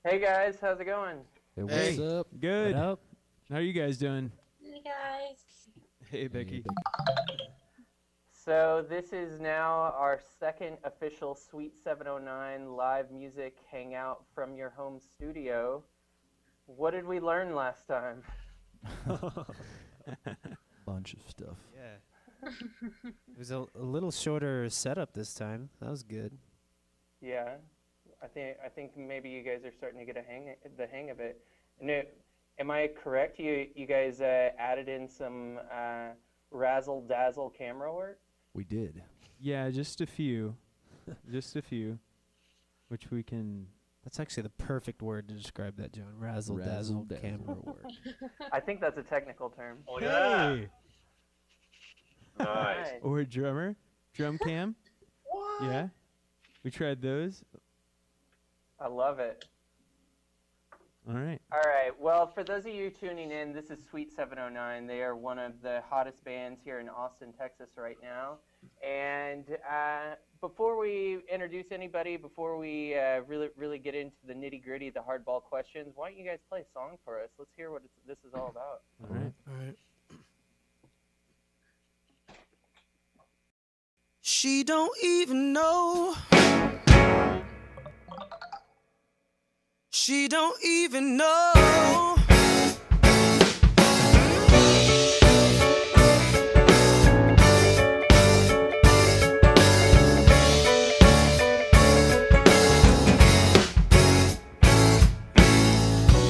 Hey guys, how's it going? Hey, what's Hey. up? Good. What up? How are you guys doing? Hey guys. Hey, Becky. So this is now our second official Sweet 709 live music hangout from your home studio. What did we learn last time? Bunch of stuff. Yeah. It was a little shorter setup this time. That was good. Yeah, I think maybe you guys are starting to get the hang of it. And am I correct? You guys added in some razzle dazzle camera work. We did. Yeah, just a few. Just a few. Which we can. That's actually the perfect word to describe that, John. Razzle dazzle Razzle-dazzle. camera work. I think that's a technical term. Oh yeah. Hey! Nice. Alright. Or a drummer. Drum cam. What? Yeah. We tried those. I love it. All right. All right. Well, for those of you tuning in, this is Sweet 709. They are one of the hottest bands here in Austin, Texas right now. And before we introduce anybody, before we really get into the nitty gritty, the hardball questions, why don't you guys play a song for us? Let's hear what this is all about. All right. All right. She don't even know. She don't even know.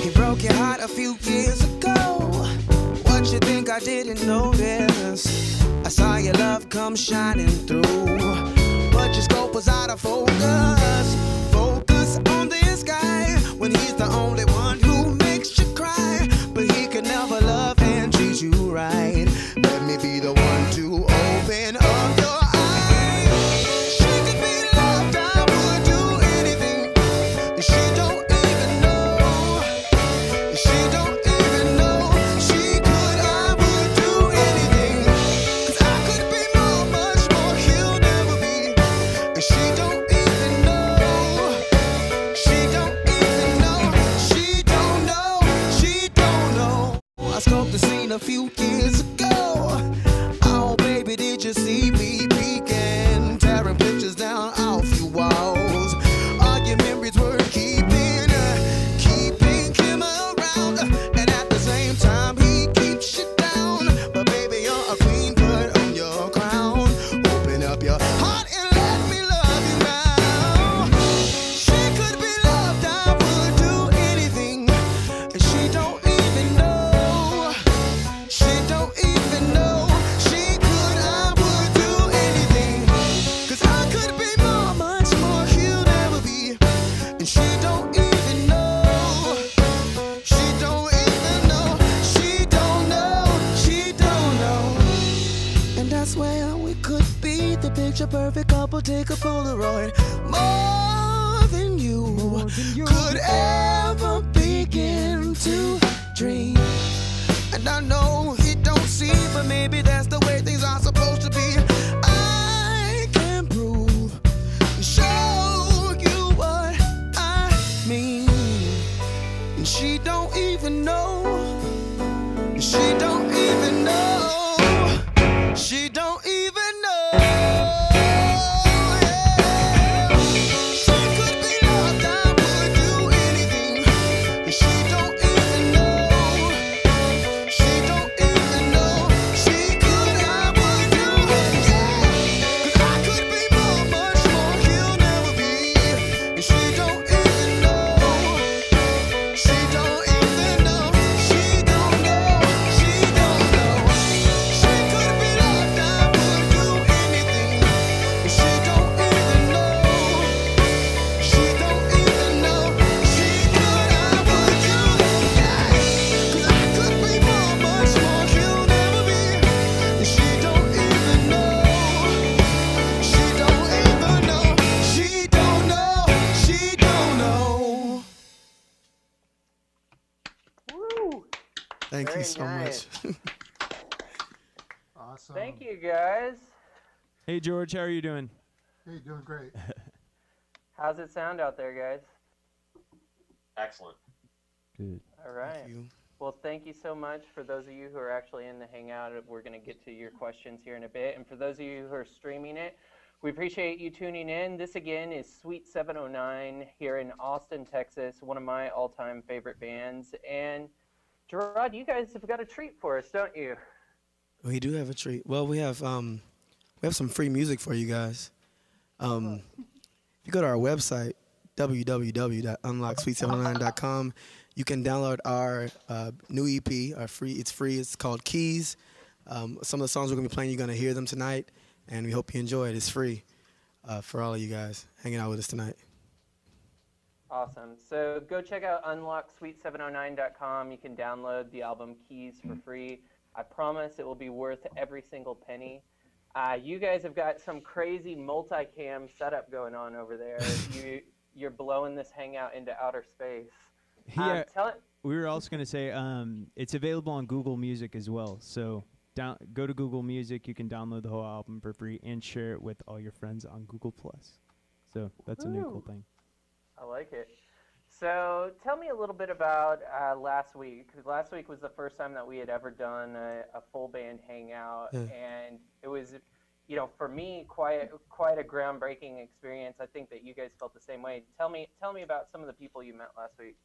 He broke your heart a few years ago. What you think I didn't notice? I saw your love come shining through, but your scope was out of focus. Focus on this guy when he's the only one who makes you cry, but he could never love and treat you right. Let me be the one to open up your eyes. She could be loved, I would do anything. She don't even know. She don't even know. She could, I would do anything. 'Cause I could be more, much more, he'll never be. And she don't even know. She don't even know. She don't know. She don't know. I scoped the scene a few years ago. Oh, baby, did you see me peeking? Tearing pictures down off your walls. All your memories were keeping him around. And at the same time, he keeps you down. But baby, you're a queen, put on your crown. Open up your heart and let me love you now. She could be loved, I would do anything. And she don't even know. She don't even know. She could, I would do anything. 'Cause I could be more, much more, he'll never be. And she don't even know. She don't even know. She don't know. She don't know. And that's where we could be the picture perfect couple. Take a Polaroid. More than you could ever begin to dream. And I know he don't see, but maybe that's the way things are supposed to be. I can prove, show you what I mean. And she don't even know. She don't even know. She don't even know. Yeah. She could be loved, I would do anything. And she don't even know. She don't even know. She could, I would do it, yeah. 'Cause I could be more, much more, he'll never be. And she don't even know. She don't even know. She don't know. She don't know. She could be loved, I would do anything. And she don't even know. She don't even know. She could, I would do it, yeah. 'Cause I could be more, much more, he'll never be. And she don't even know. She don't even know. She don't know. She don't know. Woo! Thank Very you so nice. much. Awesome. Thank you guys. Hey, George. How are you doing? Hey, doing great. How's it sound out there, guys? Excellent. Good. All right. Thank you. Well, thank you so much. For those of you who are actually in the Hangout, we're going to get to your questions here in a bit. And for those of you who are streaming it, we appreciate you tuning in. This, again, is Suite 709 here in Austin, Texas, one of my all-time favorite bands. And, Gerard, you guys have got a treat for us, don't you? We do have a treat. Well, we have some free music for you guys. If you go to our website, www.unlocksweet709.com, you can download our new EP. It's free. It's called Keys. Some of the songs we're gonna be playing, you're gonna hear them tonight, and we hope you enjoy it. It's free for all of you guys hanging out with us tonight. Awesome. So go check out unlocksweet709.com. You can download the album Keys for free. I promise it will be worth every single penny. You guys have got some crazy multicam setup going on over there. You're blowing this Hangout into outer space. Yeah, Tell it. we were also going to say it's available on Google Music as well. So go to Google Music. You can download the whole album for free and share it with all your friends on Google+. So that's a new cool thing. I like it. So tell me a little bit about last week. Last week was the first time that we had ever done a full band hangout, and it was, for me, quite a groundbreaking experience. I think that you guys felt the same way. Tell me about some of the people you met last week.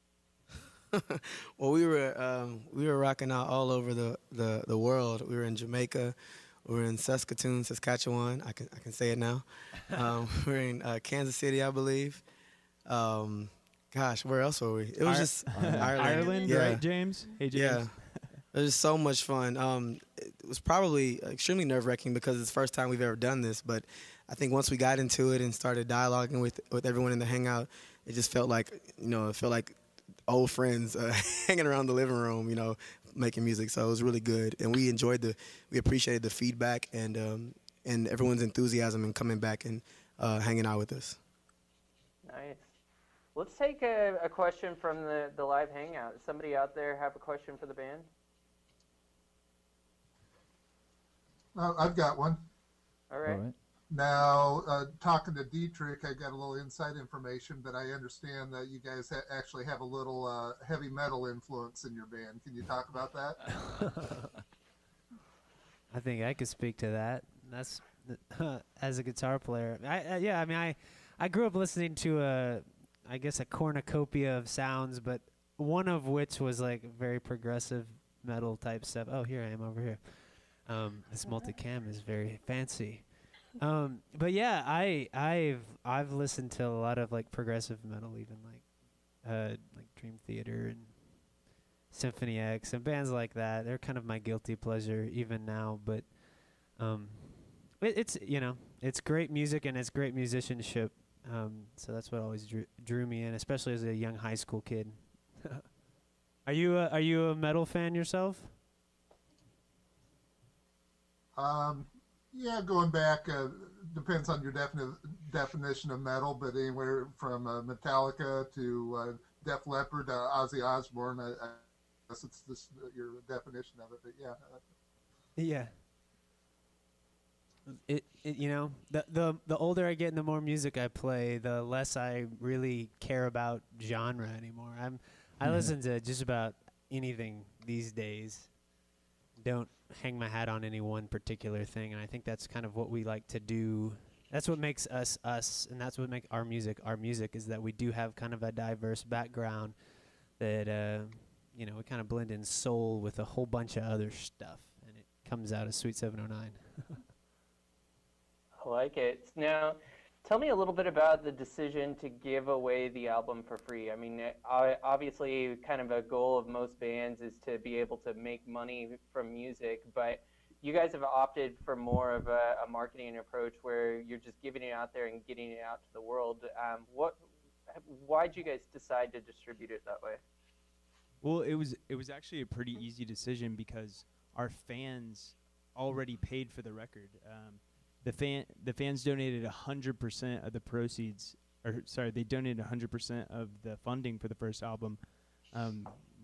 Well, we were rocking out all over the world. We were in Jamaica, we were in Saskatchewan. I can say it now. We were in Kansas City, I believe. Gosh, where else were we? It was just Ireland, yeah. right, James? Hey, James. Yeah, it was just so much fun. It was probably extremely nerve-wracking because it's the first time we've ever done this. But I think once we got into it and started dialoguing with everyone in the hangout, it just felt like old friends hanging around the living room, making music. So it was really good, and we appreciated the feedback and everyone's enthusiasm and coming back and hanging out with us. Nice. Let's take a question from the live hangout. Does somebody out there have a question for the band? I've got one. All right. Now, talking to Dietrich, I got a little inside information, but I understand that you guys actually have a little heavy metal influence in your band. Can you talk about that? I think I could speak to that. That's as a guitar player. I grew up listening to a cornucopia of sounds, but one of which was like very progressive metal type stuff. Oh, here I am over here. This multicam is very fancy. But yeah, I've listened to a lot of like progressive metal, even like Dream Theater and Symphony X and bands like that. They're kind of my guilty pleasure even now, but it's great music and it's great musicianship. So that's what always drew me in, especially as a young high school kid. Are you a metal fan yourself? Yeah, going back, depends on your definition of metal, but anywhere from Metallica to Def Leppard to Ozzy Osbourne, I guess it's just your definition of it, but yeah. Yeah. The older I get and the more music I play, the less I really care about genre anymore. I listen to just about anything these days. Don't hang my hat on any one particular thing, and I think that's kind of what we like to do. That's what makes us us, and that's what makes our music is that we do have kind of a diverse background that we kind of blend in soul with a whole bunch of other stuff, and it comes out as Sweet 709. I like it. Now, tell me a little bit about the decision to give away the album for free. I mean, obviously, kind of a goal of most bands is to be able to make money from music, but you guys have opted for more of a marketing approach where you're just giving it out there and getting it out to the world. Why'd you guys decide to distribute it that way? Well, it was actually a pretty easy decision because our fans already paid for the record. The fans donated 100% of the proceeds, they donated 100% of the funding for the first album,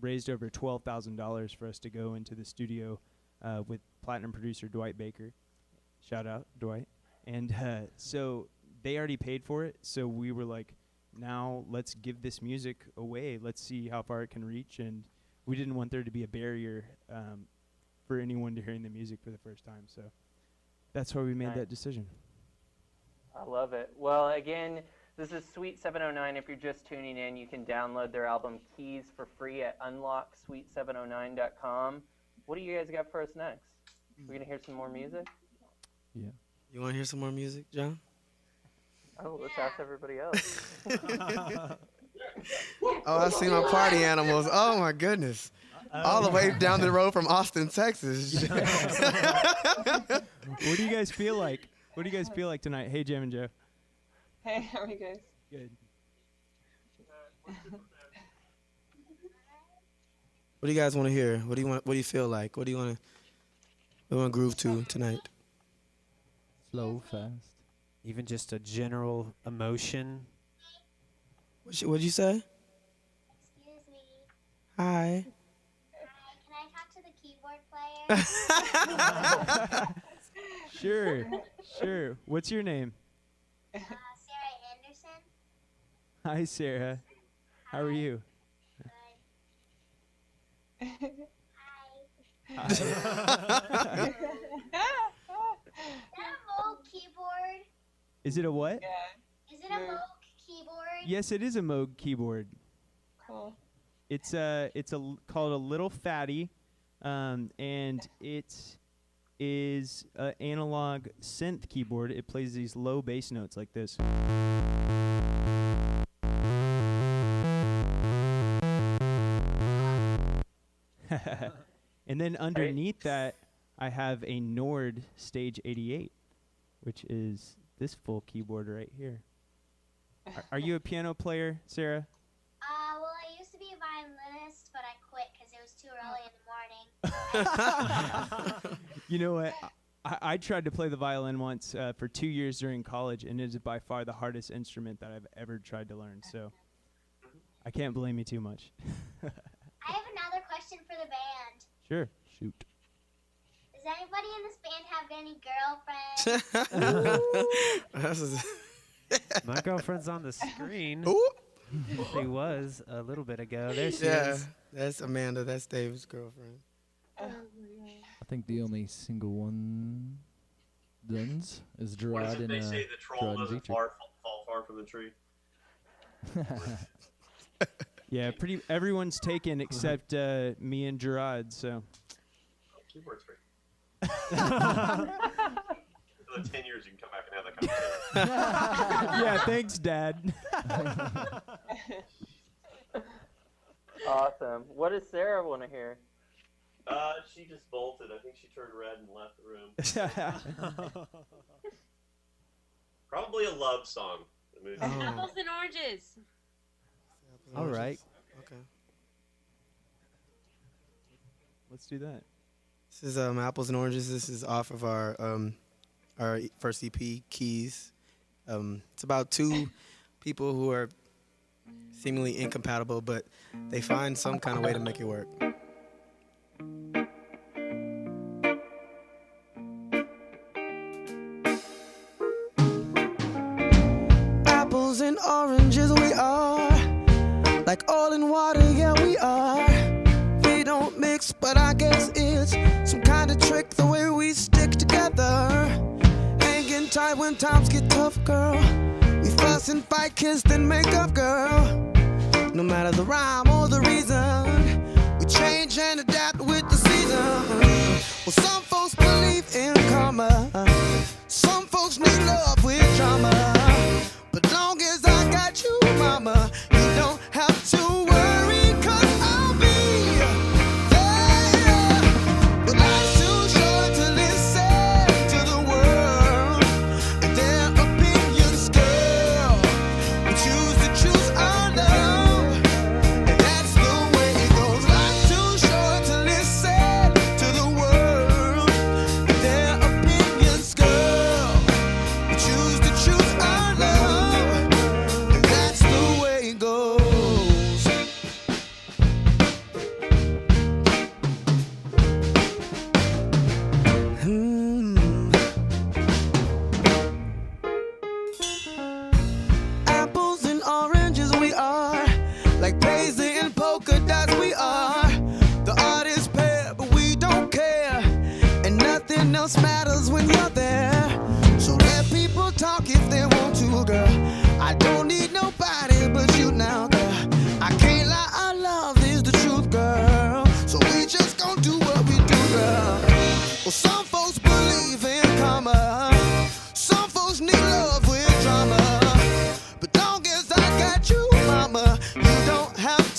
raised over $12,000 for us to go into the studio with platinum producer Dwight Baker. Shout out, Dwight. And so they already paid for it, so we were like, now let's give this music away. Let's see how far it can reach. And we didn't want there to be a barrier for anyone to hearing the music for the first time. So that's why we made that decision. I love it. Well, again, this is Sweet 709. If you're just tuning in, you can download their album Keys for free at unlocksweet709.com. What do you guys got for us next? We're going to hear some more music? Yeah. You want to hear some more music, John? Oh, let's ask everybody else. Oh, I see my party animals. Oh, my goodness. All the way down the road from Austin, Texas. What do you guys feel like? What do you guys feel like tonight? Hey, Jam and Joe. Hey, how are you guys? Good. What do you guys want to hear? What do you want? What do you feel like? What do you want to groove to tonight? Slow, fast. Even just a general emotion. What'd you say? Excuse me. Hi. Hi, can I talk to the keyboard player? Sure. What's your name? Sarah Anderson. Hi, Sarah. How are you? Good. Hi. Hi. Is that a Moog keyboard? Is it a what? Yeah. Is it a Moog keyboard? Yes, it is a Moog keyboard. Cool. It's called a Little Fatty, and it is an analog synth keyboard. It plays these low bass notes like this. And then underneath that, I have a Nord Stage 88, which is this full keyboard right here. Are you a piano player, Sarah? Well, I used to be a violinist, but I quit because it was too early in the morning. You know what? I tried to play the violin once for 2 years during college, and it is by far the hardest instrument that I've ever tried to learn. So I can't blame you too much. I have another question for the band. Sure. Shoot. Does anybody in this band have any girlfriends? My girlfriend's on the screen. Ooh. She was a little bit ago. There she Yeah, is. that's Amanda. That's Dave's girlfriend. I think the only single one is What is Gerard it and they say the troll Gerard and doesn't Dietrich. fall far from the tree? Yeah, everyone's taken except me and Gerard. So. Keyboard's free. For the 10 years, you can come back and have that conversation. Yeah, thanks, Dad. Awesome. What does Sarah want to hear? She just bolted. I think she turned red and left the room. Probably a love song. The movie. Apples and oranges. All right. Okay. Let's do that. This is Apples and Oranges. This is off of our first EP, Keys. It's about two people who are seemingly incompatible, but they find some kind of way to make it work. Apples and oranges we are, like oil and water, yeah we are. We don't mix, but I guess it's some kind of trick the way we stick together. Hanging tight when times get tough, girl. We fuss and fight, kiss, then make up, girl. No matter the rhyme or the reason, we change and adapt with the season. Well, some folks believe in karma, some folks need love with drama. But long as I got you, mama, you don't have to worry, 'cause I'll be there. But life's too short to listen to the world and their opinions, girl. We choose to choose our love, and that's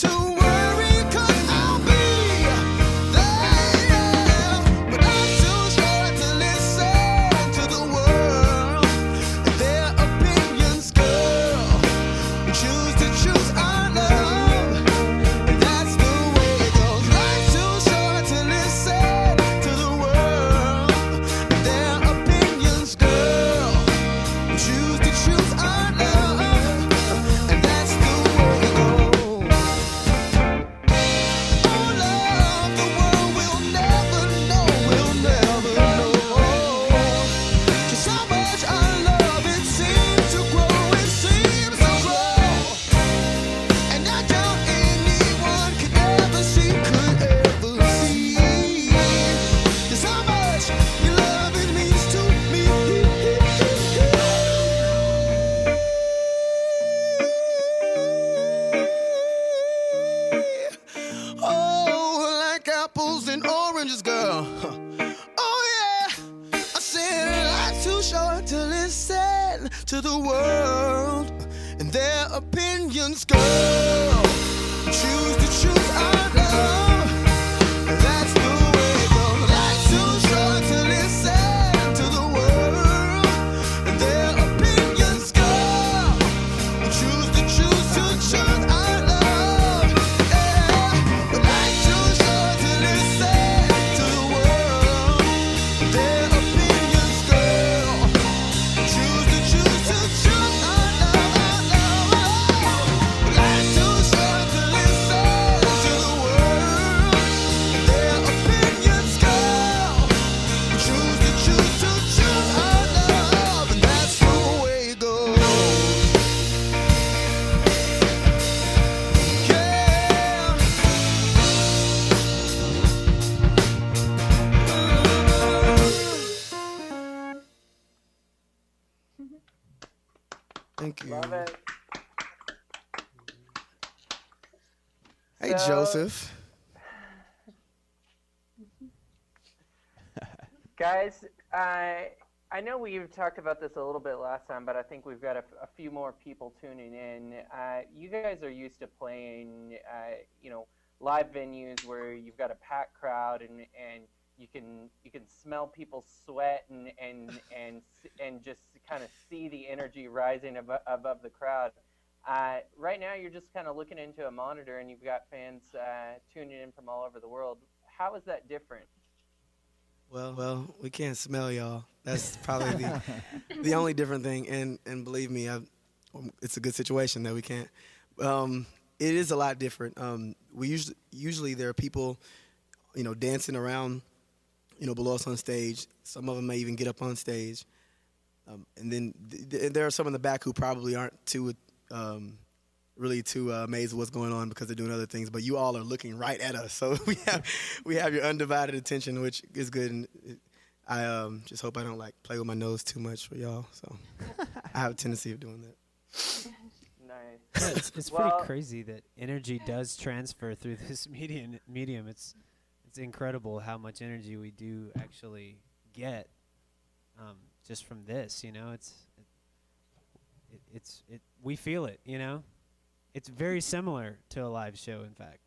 to worry, 'cause I'll be there. But I'm too short to listen to the world and their opinions, girl. We choose to choose our love, and that's the way it goes. Life's too short to listen to the world and their opinions, girl. We choose to choose our love, and that's the way it goes. Oh, love, the world will never know, just how much our love, it seems to grow, it seems to grow. And I doubt anyone could ever see just how much your love, it means to me. Oh, like apples and oranges, girl. Oh yeah, I said life's too short to listen to the world and their opinions, girl. Choose to choose our love, and that's the way it goes. Life's too short to listen to the world and their opinions, girl. Choose to choose our love, yeah. But life's too short to listen to the world and their opinions, girl. Choose to choose our love. But life's too short to listen to the world and their opinions, girl. Choose to choose our love, and that's the way it goes. Thank you. Love it. Hey, So- Joseph. Guys, I know we've talked about this a little bit last time, but I think we've got a few more people tuning in. You guys are used to playing, live venues where you've got a packed crowd and you can smell people sweat and just kind of see the energy rising above the crowd. Right now, you're just kind of looking into a monitor and you've got fans tuning in from all over the world. How is that different? Well, we can't smell y'all. That's probably the only different thing. And believe me, it's a good situation that we can't. It is a lot different. We usually there are people, dancing around, below us on stage. Some of them may even get up on stage. And then there are some in the back who probably aren't really too amazed at what's going on because they're doing other things. But you all are looking right at us, so we have your undivided attention, which is good. And I just hope I don't play with my nose too much for y'all. So I have a tendency of doing that. Nice. Yeah, it's Well- pretty crazy that energy does transfer through this medium. It's incredible how much energy we do actually get just from this. We feel it. It's very similar to a live show, in fact.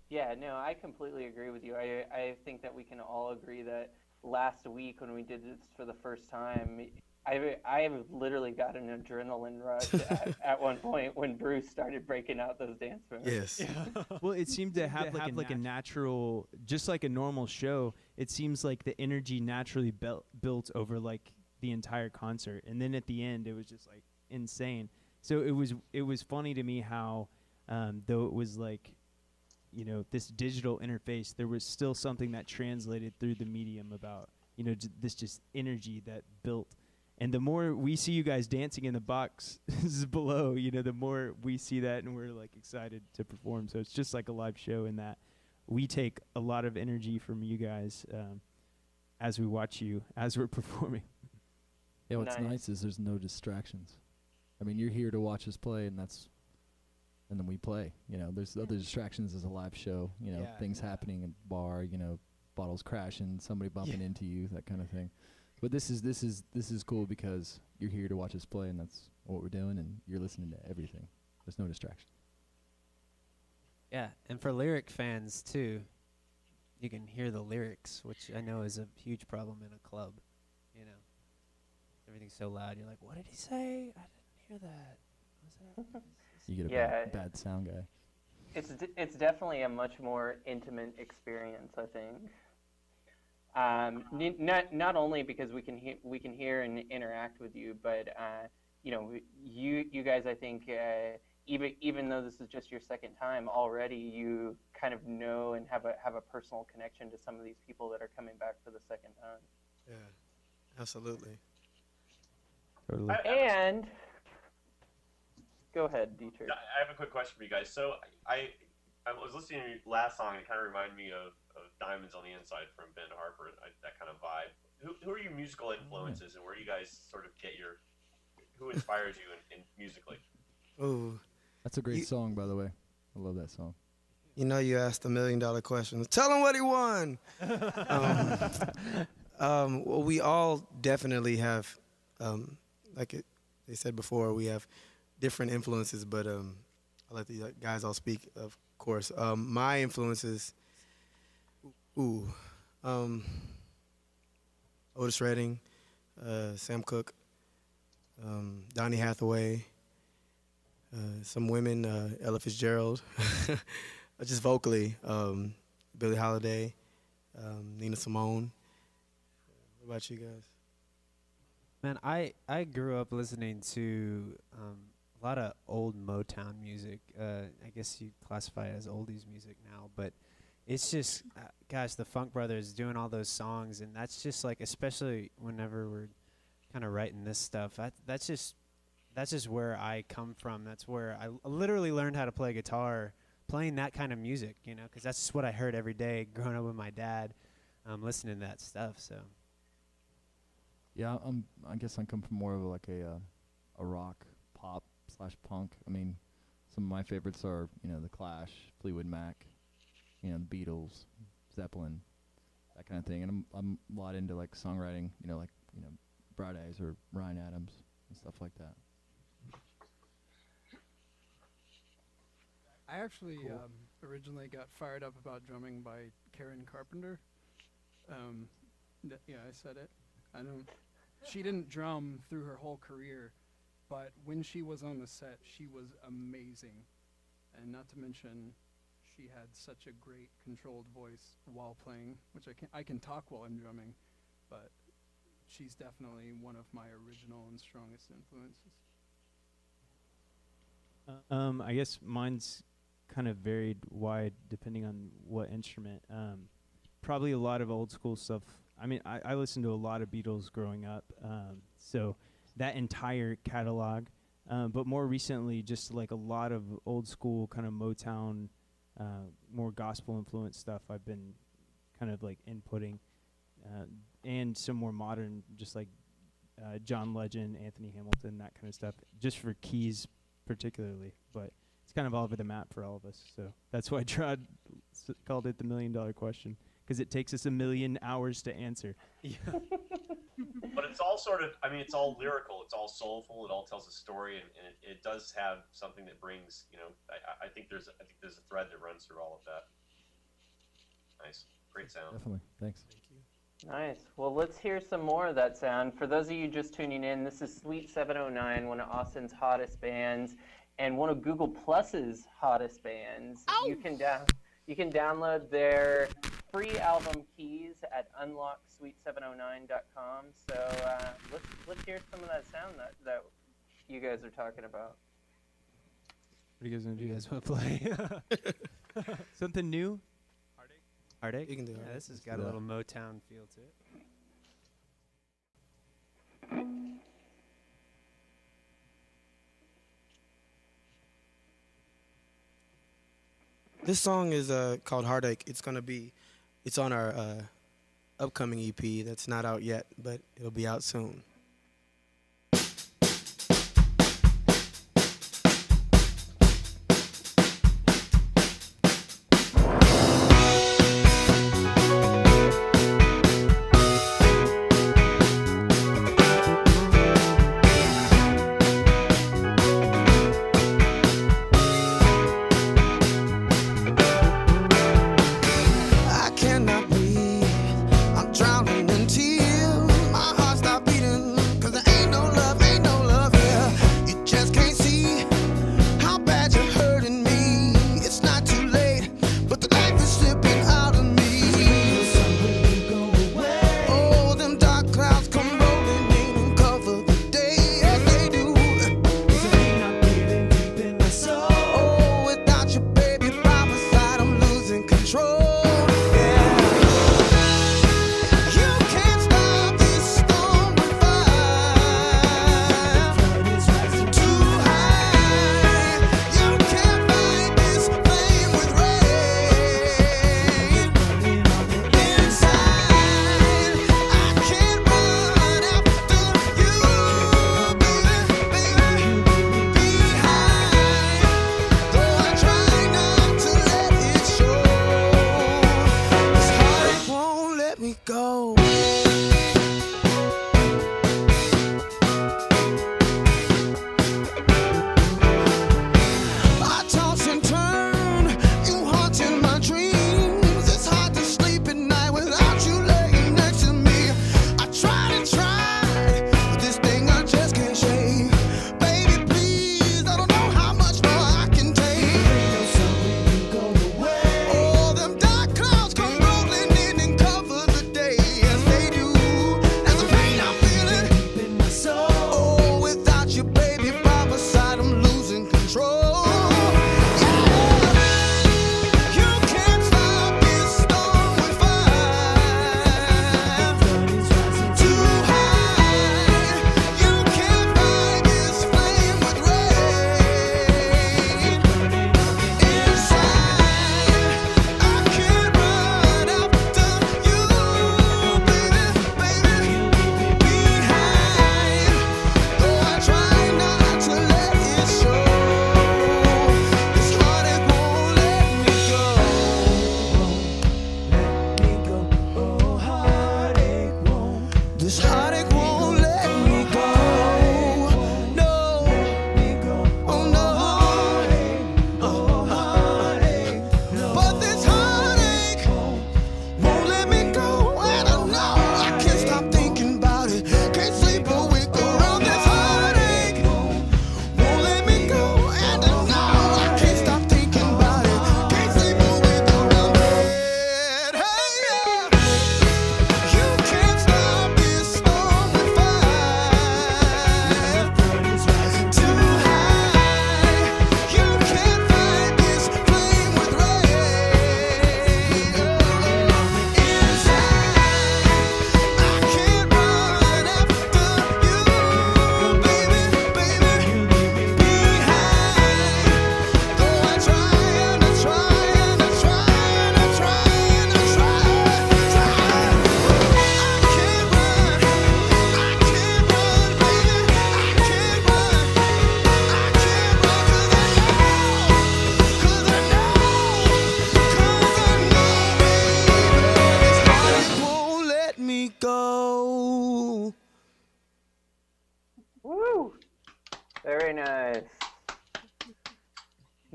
Yeah, no, I completely agree with you. I think that we can all agree that last week when we did this for the first time, I literally got an adrenaline rush at one point when Bruce started breaking out those dance moves. Yes. Well, it seemed to have like a natural, just like a normal show. It seems like the energy naturally built over like the entire concert, and then at the end, it was just like insane. So it was funny to me how, though it was like, this digital interface, there was still something that translated through the medium about, this just energy that built. And the more we see you guys dancing in the box below, the more we see that and we're like excited to perform. So it's just like a live show in that we take a lot of energy from you guys as we watch you, as we're performing. Yeah, what's Nice. nice is there's no distractions. I mean, you're here to watch us play, and then we play. There's other distractions as a live show. Yeah. Things happening in the bar. Bottles crashing, somebody bumping into you, that kind of thing. But this is cool because you're here to watch us play, and that's what we're doing, and you're listening to everything. There's no distraction. Yeah, and for lyric fans too, you can hear the lyrics, which I know is a huge problem in a club. You know, everything's so loud. You're like, what did he say? I didn't hear that. Was that? You get a Yeah. bad sound guy. It's definitely a much more intimate experience, I think. Not only because we can hear and interact with you, but you know, you guys, I think, even though this is just your second time already, you kind of know and have a personal connection to some of these people that are coming back for the second time. Yeah, absolutely. Totally. And go ahead, Dietrich. I have a quick question for you guys. So I was listening to your last song. It kind of reminded me of Diamonds on the Inside from Ben Harper, that kind of vibe. Who are your musical influences, and where do you guys sort of get who inspires you in musically? Ooh. That's a great song, by the way. I love that song. You know, you asked $1 million question. Tell him what he won. Well, we all definitely have, they said before, we have different influences, but I'll let the guys all speak, of course. My influences, Otis Redding, Sam Cooke, Donny Hathaway, some women, Ella Fitzgerald, just vocally, Billie Holiday, Nina Simone. What about you guys? Man, I grew up listening to a lot of old Motown music. I guess you'd classify it as oldies music now, but it's just, gosh, the Funk Brothers doing all those songs, and that's just like, especially whenever we're kind of writing this stuff, that's just where I come from. That's where I literally learned how to play guitar, playing that kind of music, you know, because that's just what I heard every day growing up with my dad, listening to that stuff. So. Yeah, I guess I come from more of like a rock, pop / punk. I mean, some of my favorites are, you know, The Clash, Fleetwood Mac, you know, the Beatles, Zeppelin, that kind of thing. And I'm a lot into like songwriting, you know, like, you know, Bright Eyes or Ryan Adams and stuff like that. I actually originally got fired up about drumming by Karen Carpenter. Yeah, I said it. She didn't drum through her whole career, but when she was on the set, she was amazing. And not to mention, she had such a great controlled voice while playing, which I can talk while I'm drumming, but she's definitely one of my original and strongest influences. I guess mine's kind of varied wide depending on what instrument. Probably a lot of old school stuff. I mean, I listened to a lot of Beatles growing up, so that entire catalog. But more recently, just like a lot of old school kind of Motown, more gospel influenced stuff I've been kind of like inputting, and some more modern, just like John Legend, Anthony Hamilton, that kind of stuff, just for keys particularly. But it's kind of all over the map for all of us. So that's why Trod called it the $1 million question, because it takes us 1 million hours to answer. Yeah. But it's all sort of, I mean, it's all lyrical, it's all soulful, it all tells a story, and it does have something that brings, you know, I think there's a thread that runs through all of that. Nice. Great sound. Definitely. Thanks. Thank you. Nice. Well, let's hear some more of that sound. For those of you just tuning in, this is Suite 709, one of Austin's hottest bands, and one of Google Plus's hottest bands. Ow! You can download their free album Keys at unlocksuite709.com. So let's hear some of that sound that you guys are talking about. What are you guys gonna do? You guys want to play? Something new? Heartache? You can do it. Yeah, this has got a little Motown feel to it. This song is called Heartache. It's on our upcoming EP that's not out yet, but it'll be out soon.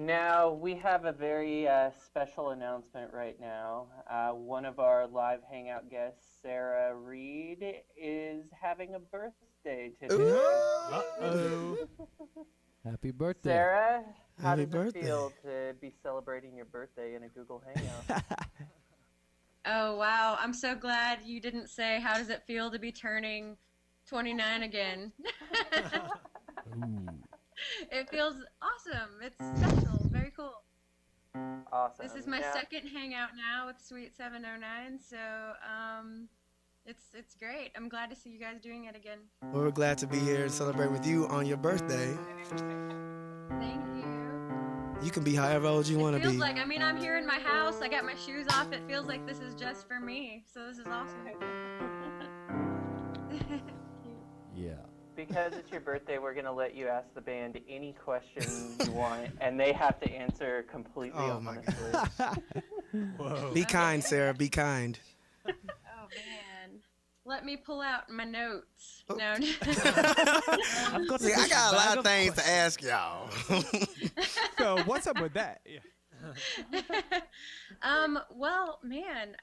Now, we have a very special announcement right now. One of our live Hangout guests, Sarah Reed, is having a birthday today. Uh-oh. Happy birthday. Sarah, how Happy does birthday. it feel to be celebrating your birthday in a Google Hangout? Oh, wow. I'm so glad you didn't say, how does it feel to be turning 29 again? Ooh. It feels awesome. It's special. Very cool. Awesome. This is my Now- second hangout now with Sweet 709, so it's great. I'm glad to see you guys doing it again. Well, we're glad to be here and celebrate with you on your birthday. Thank you. You can be however old you want It to feels be. like, I mean, I'm here in my house. I got my shoes off. It feels like this is just for me. So this is awesome. Yeah. Because it's your birthday, we're going to let you ask the band any question you want, and they have to answer completely Oh, my honestly. Whoa. Be kind, Sarah. Be kind. Oh, man. Let me pull out my notes. Oh. No. I've got See, I got a lot of things to ask y'all. So what's up with that? Yeah. Well, man,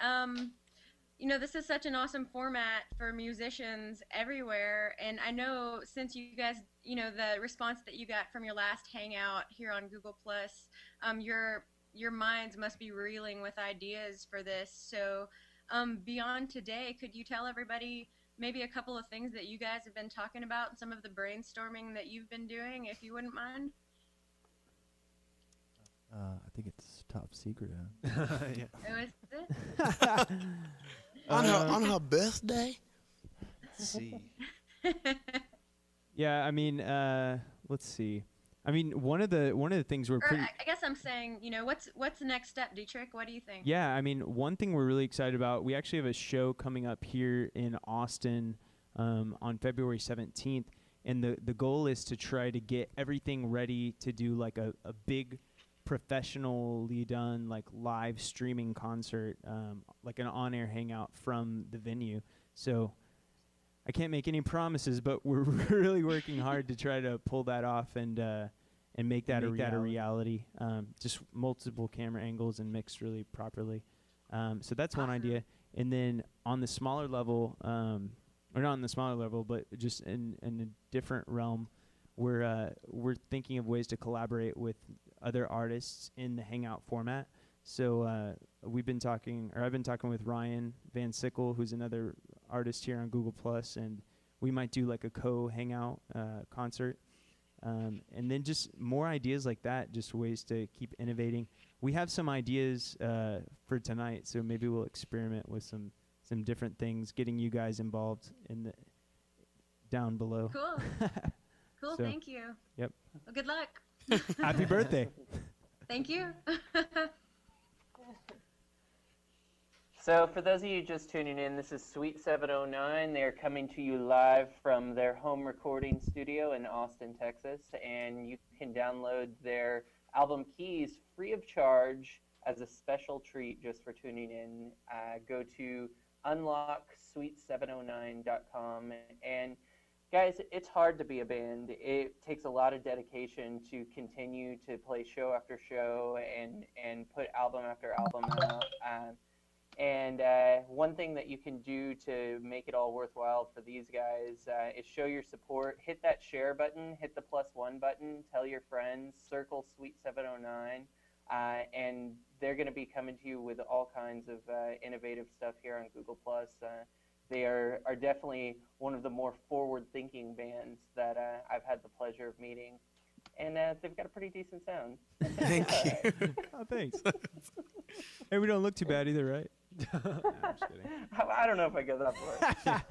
you know, this is such an awesome format for musicians everywhere. And I know since you guys, you know, the response that you got from your last hangout here on Google Plus, your minds must be reeling with ideas for this. So beyond today, could you tell everybody maybe a couple of things that you guys have been talking about and some of the brainstorming that you've been doing, if you wouldn't mind? I think it's top secret. Huh? Yeah. Oh, is it? On her birthday? Let's see. Yeah, I mean, let's see. I mean, one of the things we're Or pretty. I guess I'm saying, you know, what's the next step, Dietrich? What do you think? Yeah, I mean, one thing we're really excited about, we actually have a show coming up here in Austin on February 17th, and the goal is to try to get everything ready to do like a big professionally done like live streaming concert, like an on-air hangout from the venue. So I can't make any promises, but we're really working hard to try to pull that off and make that a reality. Just multiple camera angles and mixed really properly. So that's one idea. And then on the smaller level, or not on the smaller level, but just in a different realm, we're thinking of ways to collaborate with other artists in the Hangout format. So I've been talking with Ryan Van Sickle, who's another artist here on Google Plus, and we might do like a co-hangout concert. And then just more ideas like that, just ways to keep innovating. We have some ideas for tonight, so maybe we'll experiment with some different things, getting you guys involved in the down below. Cool. Cool, So, thank you. Yep. Well, good luck. Happy birthday. Thank you. So for those of you just tuning in, this is Sweet 709. They're coming to you live from their home recording studio in Austin, Texas, and you can download their album keys free of charge as a special treat just for tuning in. Go to unlocksweet709.com. And guys, it's hard to be a band. It takes a lot of dedication to continue to play show after show and put album after album out. And one thing that you can do to make it all worthwhile for these guys is show your support. Hit that share button, hit the +1 button, tell your friends, circle Sweet 709, and they're going to be coming to you with all kinds of innovative stuff here on Google+. They are definitely one of the more forward-thinking bands that I've had the pleasure of meeting. And they've got a pretty decent sound. Thank you. Oh, thanks. Hey, we don't look too bad either, right? No, I'm just kidding. I don't know if I go that far.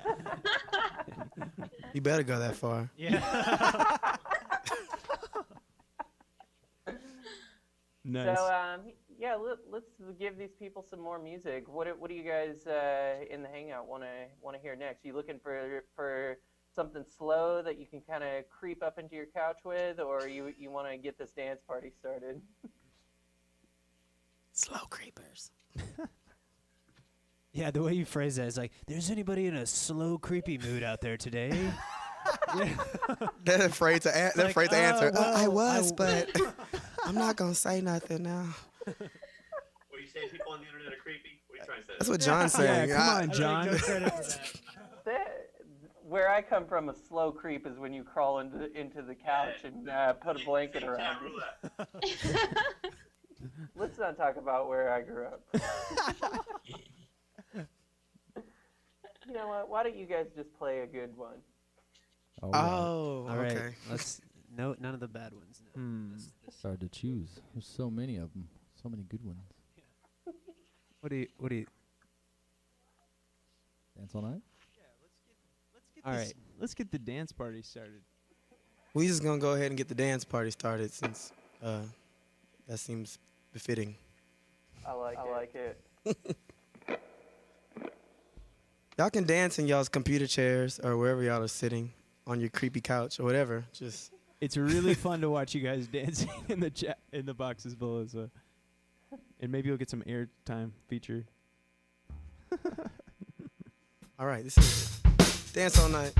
You better go that far. Yeah. Nice. So yeah, let's give these people some more music. What do you guys in the Hangout want to hear next? You looking for something slow that you can kind of creep up into your couch with, or you want to get this dance party started? Slow creepers. Yeah, the way you phrase that is like, there's anybody in a slow, creepy mood out there today? They're afraid to answer. well, I was, but I'm not gonna say nothing now. What you saying? People on the internet are creepy. What are you trying to say? That's what John's saying. Yeah, come on, John. Where I come from, a slow creep is when you crawl into the couch and put a blanket around you. Let's not talk about where I grew up. You know what? Why don't you guys just play a good one? Oh, All right. okay. Let's none of the bad ones. No. It's hard to choose. There's so many of them. So many good ones. What do you? Dance all night? All right. Let's get the dance party started. We just gonna go ahead and get the dance party started since that seems befitting. I like it. Y'all can dance in y'all's computer chairs or wherever y'all are sitting on your creepy couch or whatever. Just It's really fun to watch you guys dancing in the chat in the boxes below. So, and maybe you'll get some airtime feature. all right. This is Dance All Night.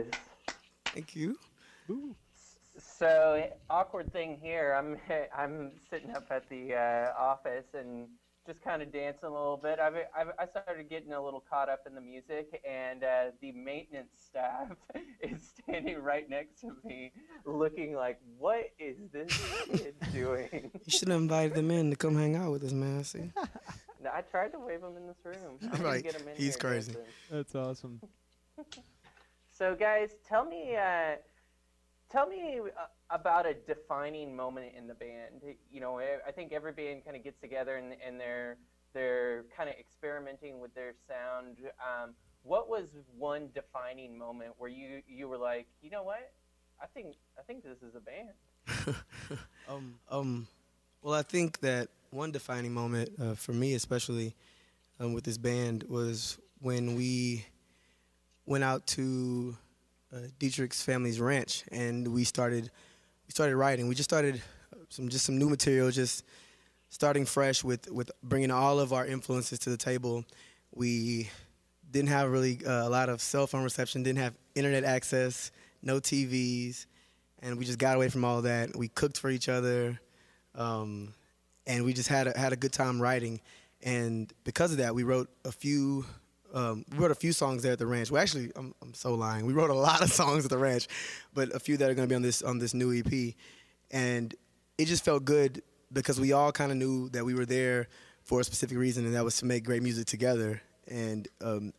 guys. Thank you. So awkward thing here. I'm sitting up at the office and just kind of dancing a little bit. I started getting a little caught up in the music, and the maintenance staff is standing right next to me, looking like, "What is this kid doing?" You should have invited them in to come hang out with us, man. See? No, I tried to wave him in this room. I'm gonna Right. get him in He's here, crazy. dancing. That's awesome. So, guys, tell me about a defining moment in the band. You know, I think every band kind of gets together and they're kind of experimenting with their sound. What was one defining moment where you were like, you know what, I think this is a band? Well, I think that one defining moment for me, especially with this band, was when we went out to Dietrich's family's ranch and we started writing. We just started some new material, just starting fresh with bringing all of our influences to the table. We didn't have really a lot of cell phone reception, didn't have internet access, no TVs, and we just got away from all that. We cooked for each other, and we just had a good time writing. And because of that, we wrote a few songs there at the ranch. Well, actually, I'm so lying. We wrote a lot of songs at the ranch, but a few that are going to be on this new EP. And it just felt good because we all kind of knew that we were there for a specific reason, and that was to make great music together. And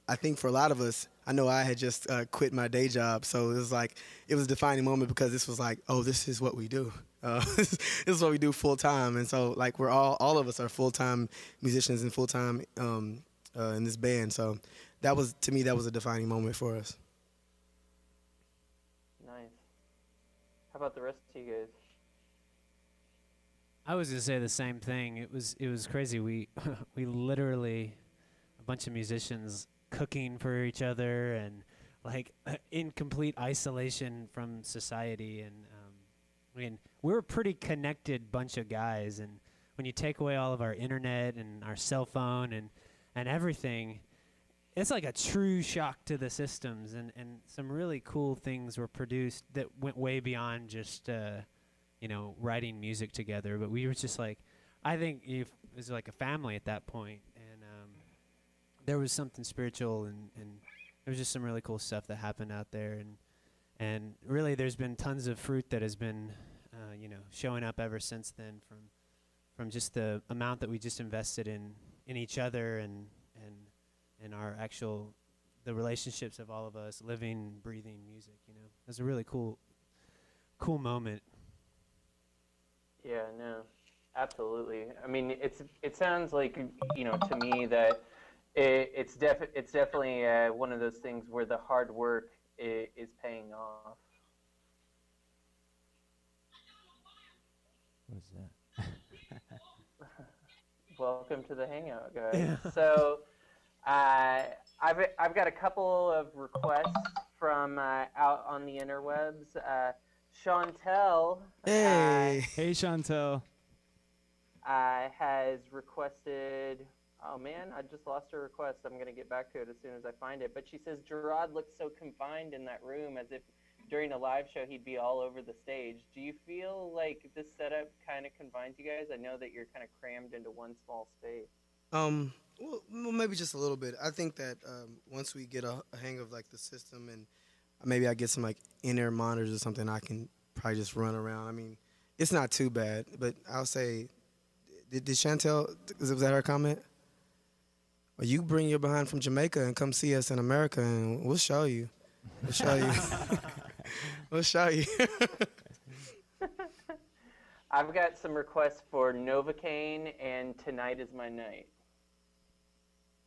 I think for a lot of us, I know I had just quit my day job, so it was a defining moment because this was like, oh, this is what we do. This is what we do full time, and so like we're all of us are full time musicians and full time in this band. So that was, to me, that was a defining moment for us. Nice. How about the rest of you guys? I was gonna say the same thing. It was crazy. We literally a bunch of musicians cooking for each other and like in complete isolation from society. And I mean, we're a pretty connected bunch of guys. And when you take away all of our internet and our cell phone and everything, it's like a true shock to the systems. And some really cool things were produced that went way beyond just writing music together. But we were just like, I think it was like a family at that point. And there was something spiritual and there was just some really cool stuff that happened out there. And really there's been tons of fruit that has been showing up ever since then from just the amount that we just invested in each other and our the relationships of all of us living, breathing music. It was a really cool moment. Yeah, no, absolutely. I mean, it sounds like, to me that it's definitely one of those things where the hard work is paying off. What is that? Welcome to the Hangout, guys. So, I've got a couple of requests from out on the interwebs. Chantel. Hey. Hey, Chantel. Has requested. Oh man, I just lost her request. I'm gonna get back to it as soon as I find it. But she says Gerard looks so confined in that room, as if during a live show he'd be all over the stage. Do you feel like this setup kind of confines you guys? I know that you're kind of crammed into one small space. Well, maybe just a little bit. I think that once we get a hang of like the system and maybe I get some like in-ear monitors or something, I can probably just run around. I mean, it's not too bad, but I'll say, did Chantel, was that her comment? Well, you bring your behind from Jamaica and come see us in America, and we'll show you. We'll show you. We'll show you. I've got some requests for Novocaine and Tonight Is My Night.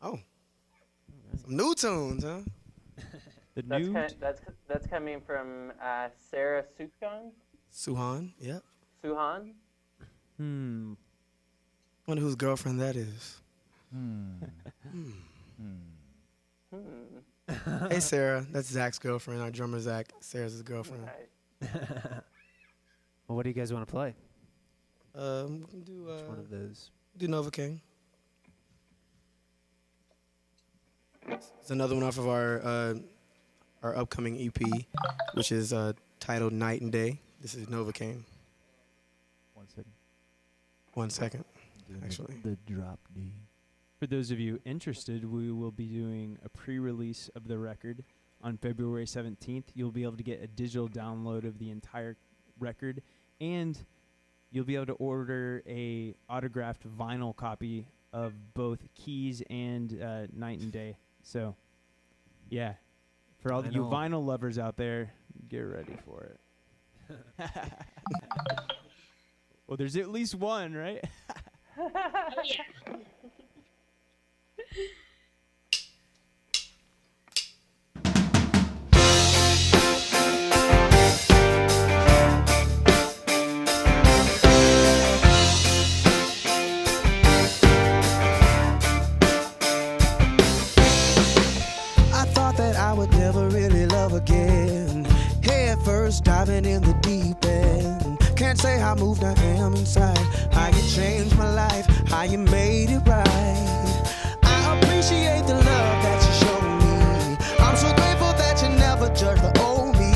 Oh, some new tunes, huh? That's coming from Sarah Suhan. Suhan, yep. Suhan. Wonder whose girlfriend that is. Hey, Sarah. That's Zach's girlfriend. Our drummer, Zach. Sarah's his girlfriend. Right. Well, what do you guys want to play? We can do Which one of those? Do Novocaine. It's another one off of our our upcoming EP, which is titled Night and Day. This is Novocaine. 1 second. 1 second, The- actually. The drop D. For those of you interested, we will be doing a pre-release of the record on February 17th. You'll be able to get a digital download of the entire record, and you'll be able to order a autographed vinyl copy of both Keys and Night and Day. So, yeah, for all you vinyl lovers out there, get ready for it. Well, there's at least one, right? Oh, yeah. I thought that I would never really love again. Head first diving in the deep end. Can't say how moved I am inside. How you changed my life, how you made it right. I appreciate the love that you showed me. I'm so grateful that you never judged the old me.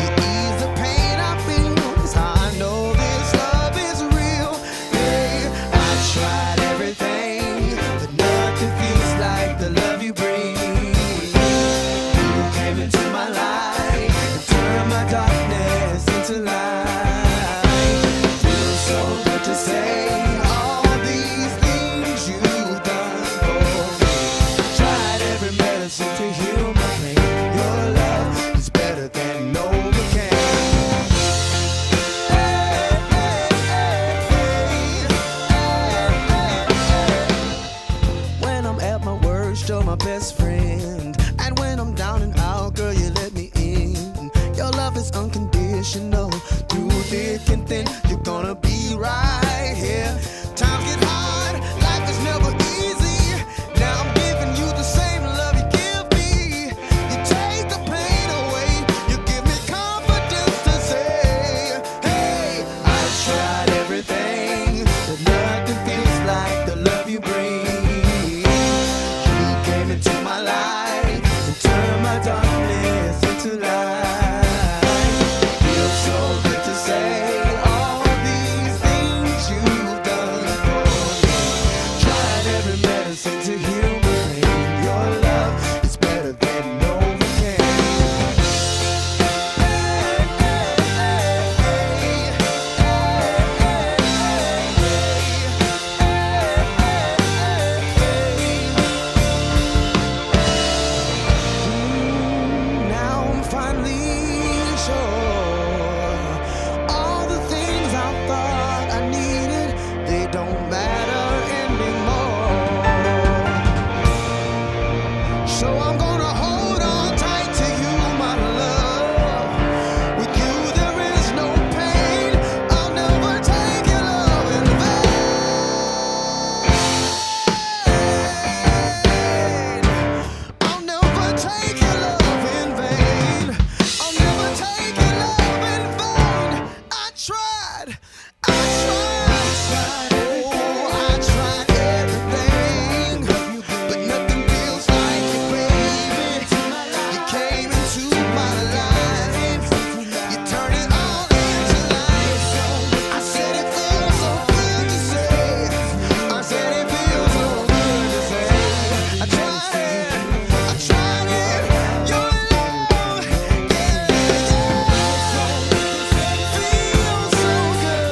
You ease the pain I feel. That's how I know this love is real. Hey, I tried everything, but nothing feels like the love you bring. You came into my life and turned my darkness into light. Feels so good to say all these things you've done for me. Tried every medicine to heal my pain. Your love is better than Novocaine. When I'm at my worst, you're my best friend. And when I'm down and out, girl, you let me in. Your love is unconditional. Through thick and thin, you're gonna be right here. Times get hard, life is never easy. Now I'm giving you the same love you give me. You take the pain away, you give me confidence to say, hey, I've tried everything, but nothing feels like the love you bring. You came into my life and turned my darkness into light. Feels so good to say all these things you've done for me. Tried every medicine to heal my pain. Your love is better than Novocaine. Now I'm finally sure all the things I thought I needed, they don't matter anymore. So I'm gonna hold on tight to you, my love. With you there is no pain. I'll never take your love in vain. I'll never take your love in vain. I'll never take your love in vain. I tried. Oh, I tried everything, but nothing feels like it, baby. You came into my life, you turned it all into life. I said it feels so good to say. I said it feels so good to say. I tried it, your love, yeah, feels so good. Yeah, it feels so good.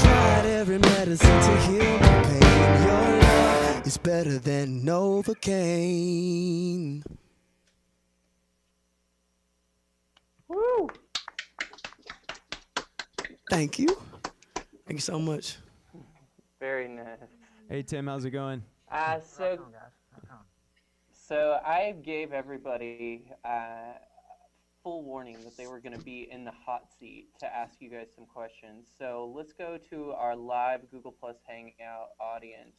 Tried every medicine to heal my pain. Your love is better than Novocaine. Woo! Thank you. Thank you so much. Very nice. Hey, Tim, how's it going? So I gave everybody full warning that they were going to be in the hot seat to ask you guys some questions. So let's go to our live Google Plus Hangout audience.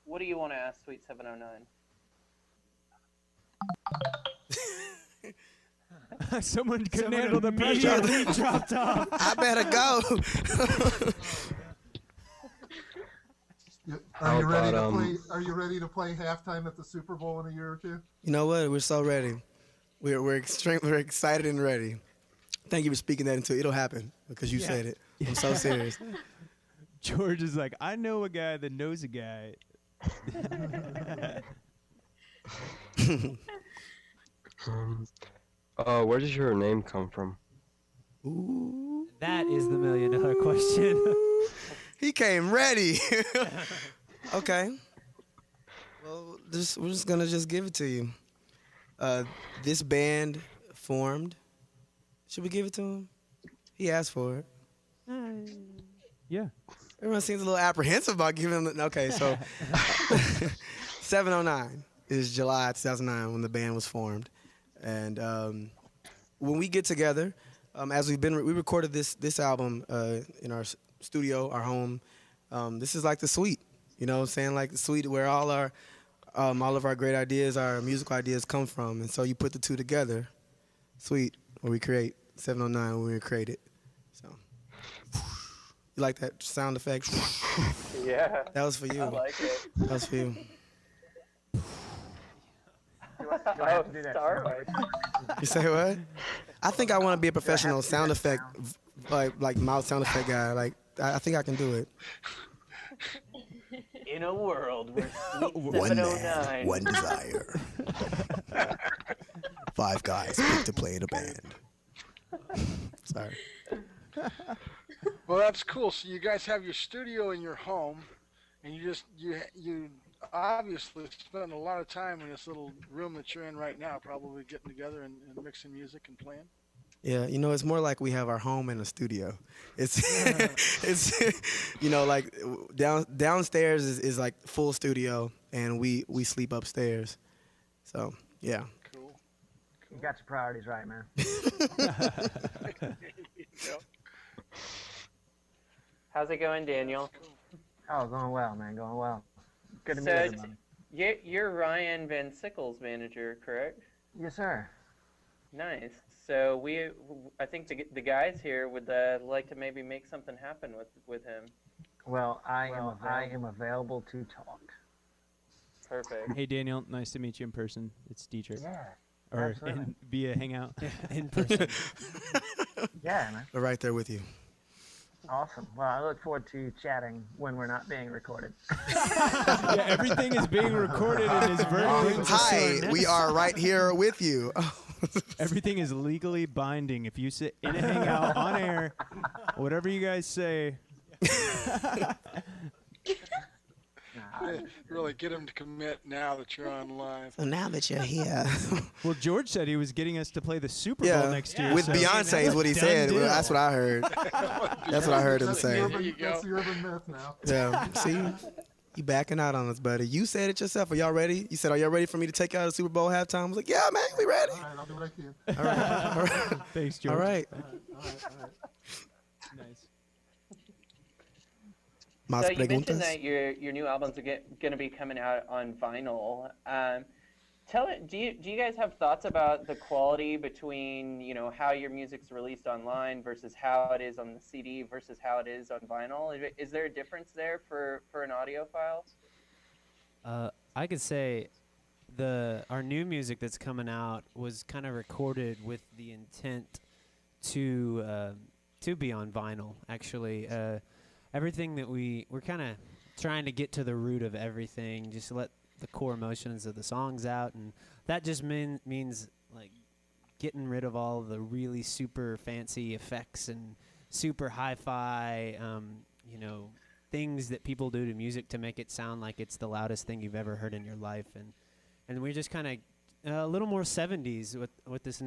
What do you want to ask Sweet 709? Someone couldn't Someone handle the pressure. immediately dropped off. I better go. Are you ready to play? Are you ready to play halftime at the Super Bowl in a year or two? You know what? We're so ready. We're excited and ready. Thank you for speaking that into it. It'll happen because you said it. I'm so serious. George is like, I know a guy that knows a guy. Where does your name come from? Ooh. That is the $1 million question. He came ready. Okay. Well, we're just gonna give it to you. This band formed. Should we give it to him? He asked for it. Yeah. Everyone seems a little apprehensive about giving him. Okay, so 709 is July 2009 when the band was formed, and when we get together, as we recorded this album in our studio, our home. This is like the suite, you know what I'm saying? Like the suite where all of our great ideas, our musical ideas come from. And so you put the two together. Suite, where we create. 709, when we create it. So, you like that sound effect? Yeah. That was for you. I like it. That was for you. You say what? I think I want to be a professional sound effect, like mouth sound effect guy. Like, I think I can do it. In a world where One man, one desire. 5 guys picked to play in a band. Sorry. Well, that's cool. So you guys have your studio in your home, and you obviously spend a lot of time in this little room that you're in right now, probably getting together and mixing music and playing. Yeah, you know, it's more like we have our home and a studio. It's, you know, like downstairs is like full studio, and we sleep upstairs. So, yeah. Cool. You got your priorities right, man. How's it going, Daniel? Oh, going well, man. Going well. Good to meet So, everybody. you're Ryan Van Sickle's manager, correct? Yes, sir. Nice. So I think the guys here would like to maybe make something happen with him. Well, I am available to talk. Perfect. Hey, Daniel. Nice to meet you in person. It's Dietrich. Yeah. Or absolutely. via Hangout. In person. Yeah, man. We're right there with you. Awesome. Well, I look forward to chatting when we're not being recorded. Yeah, everything is being recorded and is vertically. Hi, we are right here with you. Everything is legally binding. If you sit in a Hangout on air, whatever you guys say. Really get them to commit now that you're on live. So now that you're here. Well, George said he was getting us to play the Super Bowl next year. With Beyonce is what he said. Well, that's what I heard. That's what I heard him say. That's the urban myth now. Yeah. See? You backing out on us, buddy. You said it yourself. Are y'all ready? You said, are y'all ready for me to take you out of the Super Bowl halftime? I was like, yeah, man, we ready. All right, I'll do what I can. All right. All right. Thanks, George. All right. Nice. Más So you mentioned preguntas? that your new albums are going to be coming out on vinyl. Do you guys have thoughts about the quality between how your music's released online versus how it is on the CD versus how it is on vinyl? Is there a difference there for an audiophile? I could say our new music that's coming out was kind of recorded with the intent to be on vinyl. Actually, everything that we're kind of trying to get to the root of everything, just let the core emotions of the songs out, and that just means like getting rid of all the really super fancy effects and super hi-fi things that people do to music to make it sound like it's the loudest thing you've ever heard in your life, and we're just kind of a little more 70s with this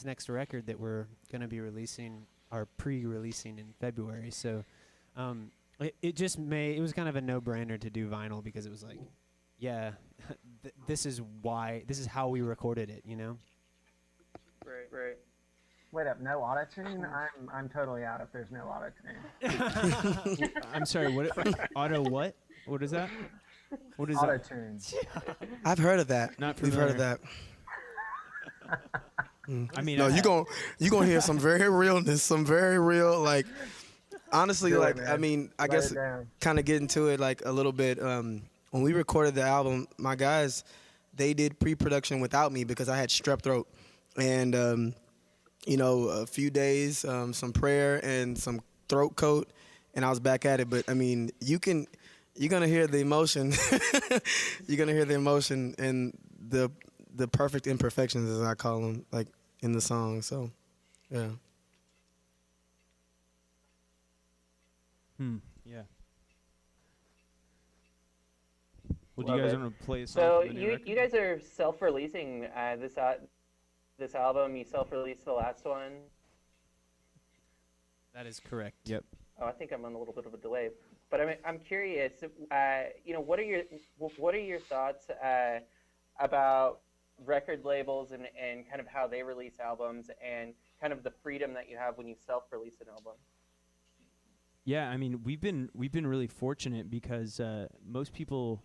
next record that we're going to be releasing or pre-releasing in February. So it was kind of a no-brainer to do vinyl because it was like, yeah, this is how we recorded it, Right. Wait up, no auto-tune? I'm totally out if there's no auto-tune. I'm sorry, what? Auto what? What is that? What is auto-tune? I've heard of that. Not We've heard of familiar. that. Mm. I mean, no, you gonna hear some very realness, some very real like. Honestly, Do it, like man. I mean, I Write guess it down. kind of get into it like a little bit. When we recorded the album, my guys, they did pre-production without me because I had strep throat, and a few days, some prayer and some throat coat, and I was back at it. But I mean, you're gonna hear the emotion. You're gonna hear the emotion and the perfect imperfections, as I call them, like in the song. So, yeah. Yeah. Well, do Love you guys it. want to play a song So from the new record? you guys are self-releasing this album. You self-released the last one. That is correct. Yep. Oh, I think I'm on a little bit of a delay, but I'm curious. What are your thoughts about record labels and kind of how they release albums and kind of the freedom that you have when you self-release an album? Yeah, I mean, we've been really fortunate because most people,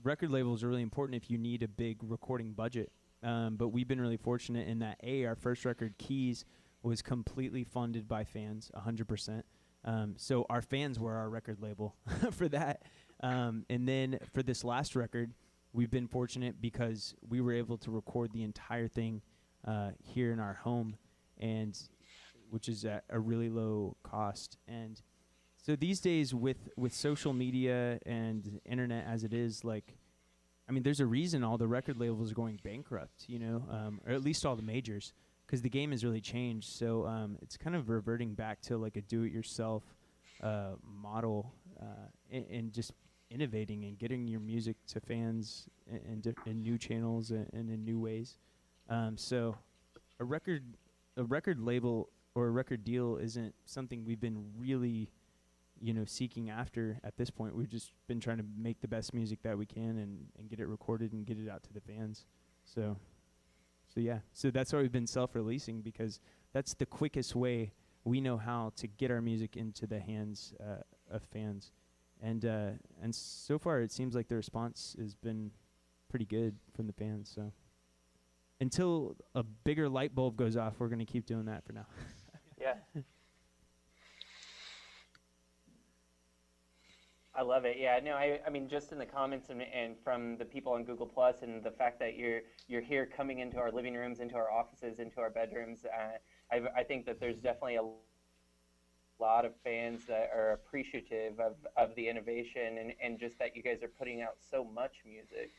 record labels are really important if you need a big recording budget. But we've been really fortunate in that our first record, Keys, was completely funded by fans, 100%. So our fans were our record label for that. And then for this last record, we've been fortunate because we were able to record the entire thing here in our home, and which is at a really low cost. And so these days with social media and internet as it is, like, I mean, there's a reason all the record labels are going bankrupt, or at least all the majors, because the game has really changed. So it's kind of reverting back to like a do-it-yourself model and just innovating and getting your music to fans in new channels and in new ways. So a record label or a record deal isn't something we've been really, seeking after at this point. We've just been trying to make the best music that we can and get it recorded and get it out to the fans. So yeah. So that's why we've been self-releasing, because that's the quickest way we know how to get our music into the hands of fans. And so far it seems like the response has been pretty good from the fans. So until a bigger light bulb goes off, we're going to keep doing that for now. Yeah. I love it. Yeah, no, I mean, just in the comments and from the people on Google Plus, and the fact that you're here coming into our living rooms, into our offices, into our bedrooms, I think that there's definitely a lot of fans that are appreciative of the innovation and just that you guys are putting out so much music.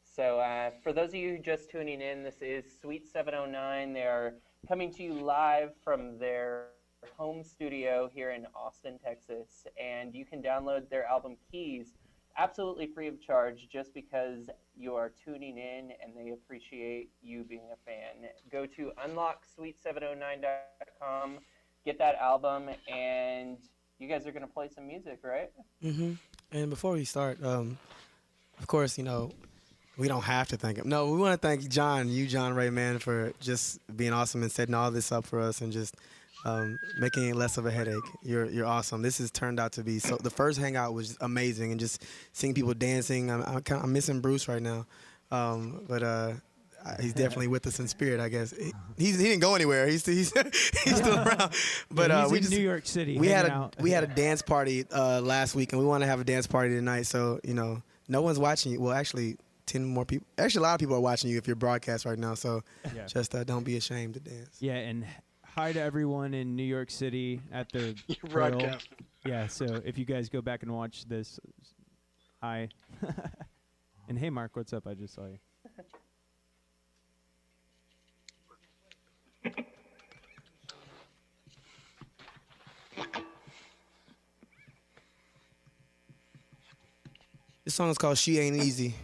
So for those of you just tuning in, this is Sweet 709. They are coming to you live from their home studio here in Austin, Texas, and you can download their album Keys absolutely free of charge just because you are tuning in and they appreciate you being a fan. Go to unlocksweet709.com, get that album, and you guys are going to play some music, right? Mm-hmm. And before we start, of course, we don't have to thank him. No, we want to thank John Ray, man, for just being awesome and setting all this up for us and just making it less of a headache. You're awesome. This has turned out to be so. The first Hangout was amazing, and just seeing people dancing. I'm missing Bruce right now, but he's definitely with us in spirit, I guess. He didn't go anywhere. He's still around. But yeah, we in just New York City. we had a a dance party last week, and we want to have a dance party tonight. So no one's watching you. Well, actually, 10 more people. Actually, a lot of people are watching you if you're broadcast right now. So just don't be ashamed to dance. Yeah, and hi to everyone in New York City at the broadcast. Yeah, so if you guys go back and watch this, hi. And hey, Mark, what's up? I just saw you. This song is called She Ain't Easy.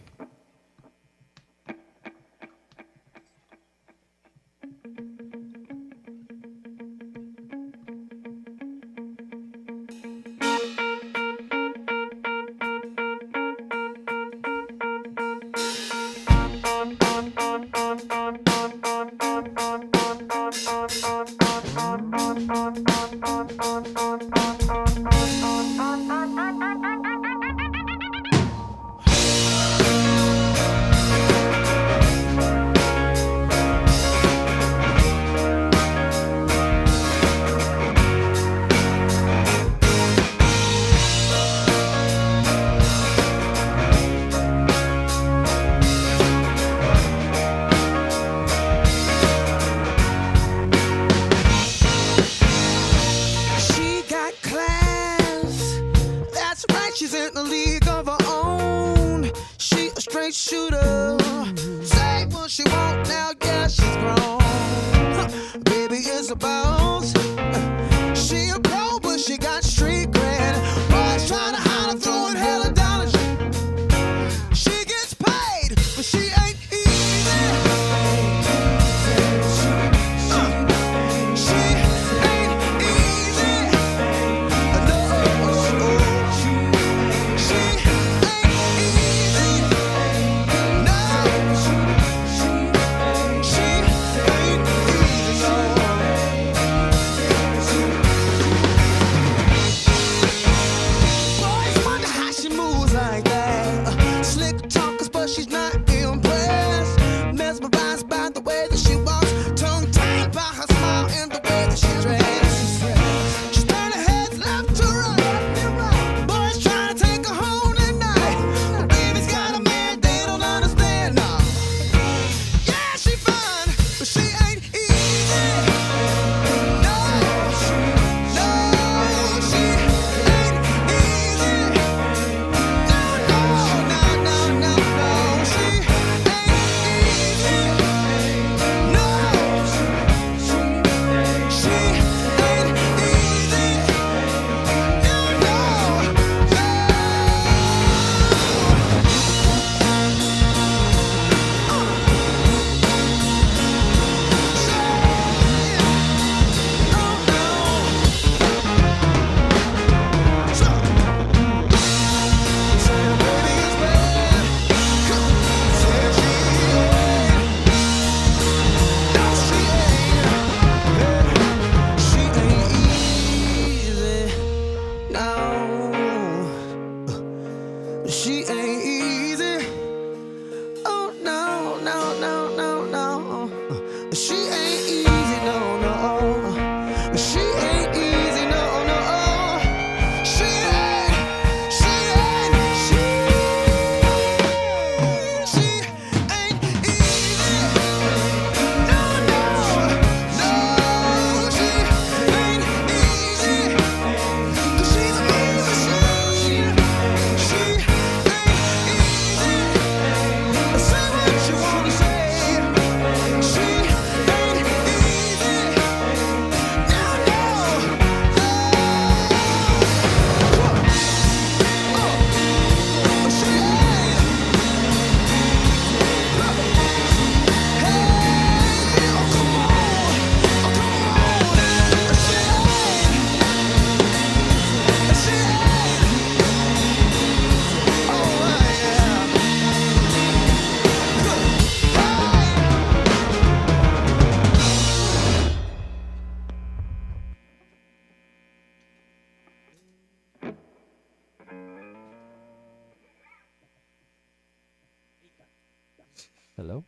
Hello?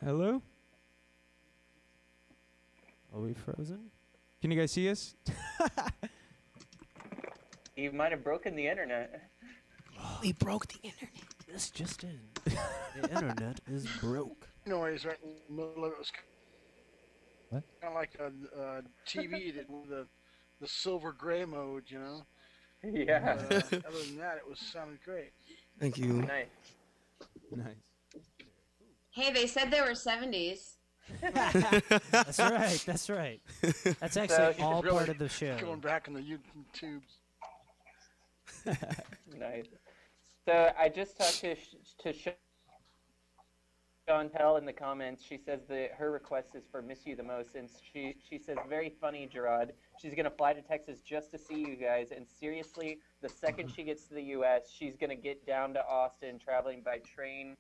Hello? Are we frozen? Can you guys see us? You might have broken the internet. We broke the internet. This just in. The internet is broke. Noise right in the middle of it was What? kind of like a TV that the silver gray mode, you know. Yeah. But, other than that, it sounded great. Thank you. Nice. Nice. Hey, they said they were 70s. That's right. That's right. That's actually all Really part of the show. Going back in the YouTubes. Nice. So I just talked to Chantel in the comments. She says that her request is for "Miss You the Most," and she says, "Very funny, Gerard. She's gonna fly to Texas just to see you guys, and seriously, the second she gets to the U.S., she's gonna get down to Austin, traveling by train,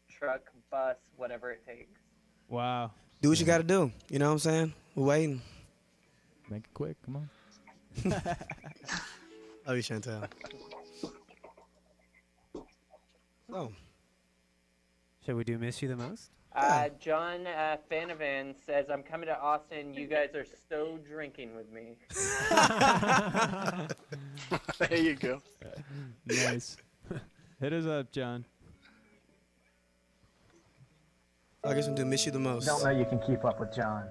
truck, bus, whatever it takes." Wow. Do what you got to do. You know what I'm saying? We're waiting. Make it quick. Come on. Love you, Chantel. Oh. Should we do Miss You the Most? John Fanavan says, "I'm coming to Austin. You guys are so drinking with me." There you go. Nice. Hit us up, John. I guess we'll do Miss You the Most. Don't know you can keep up with John.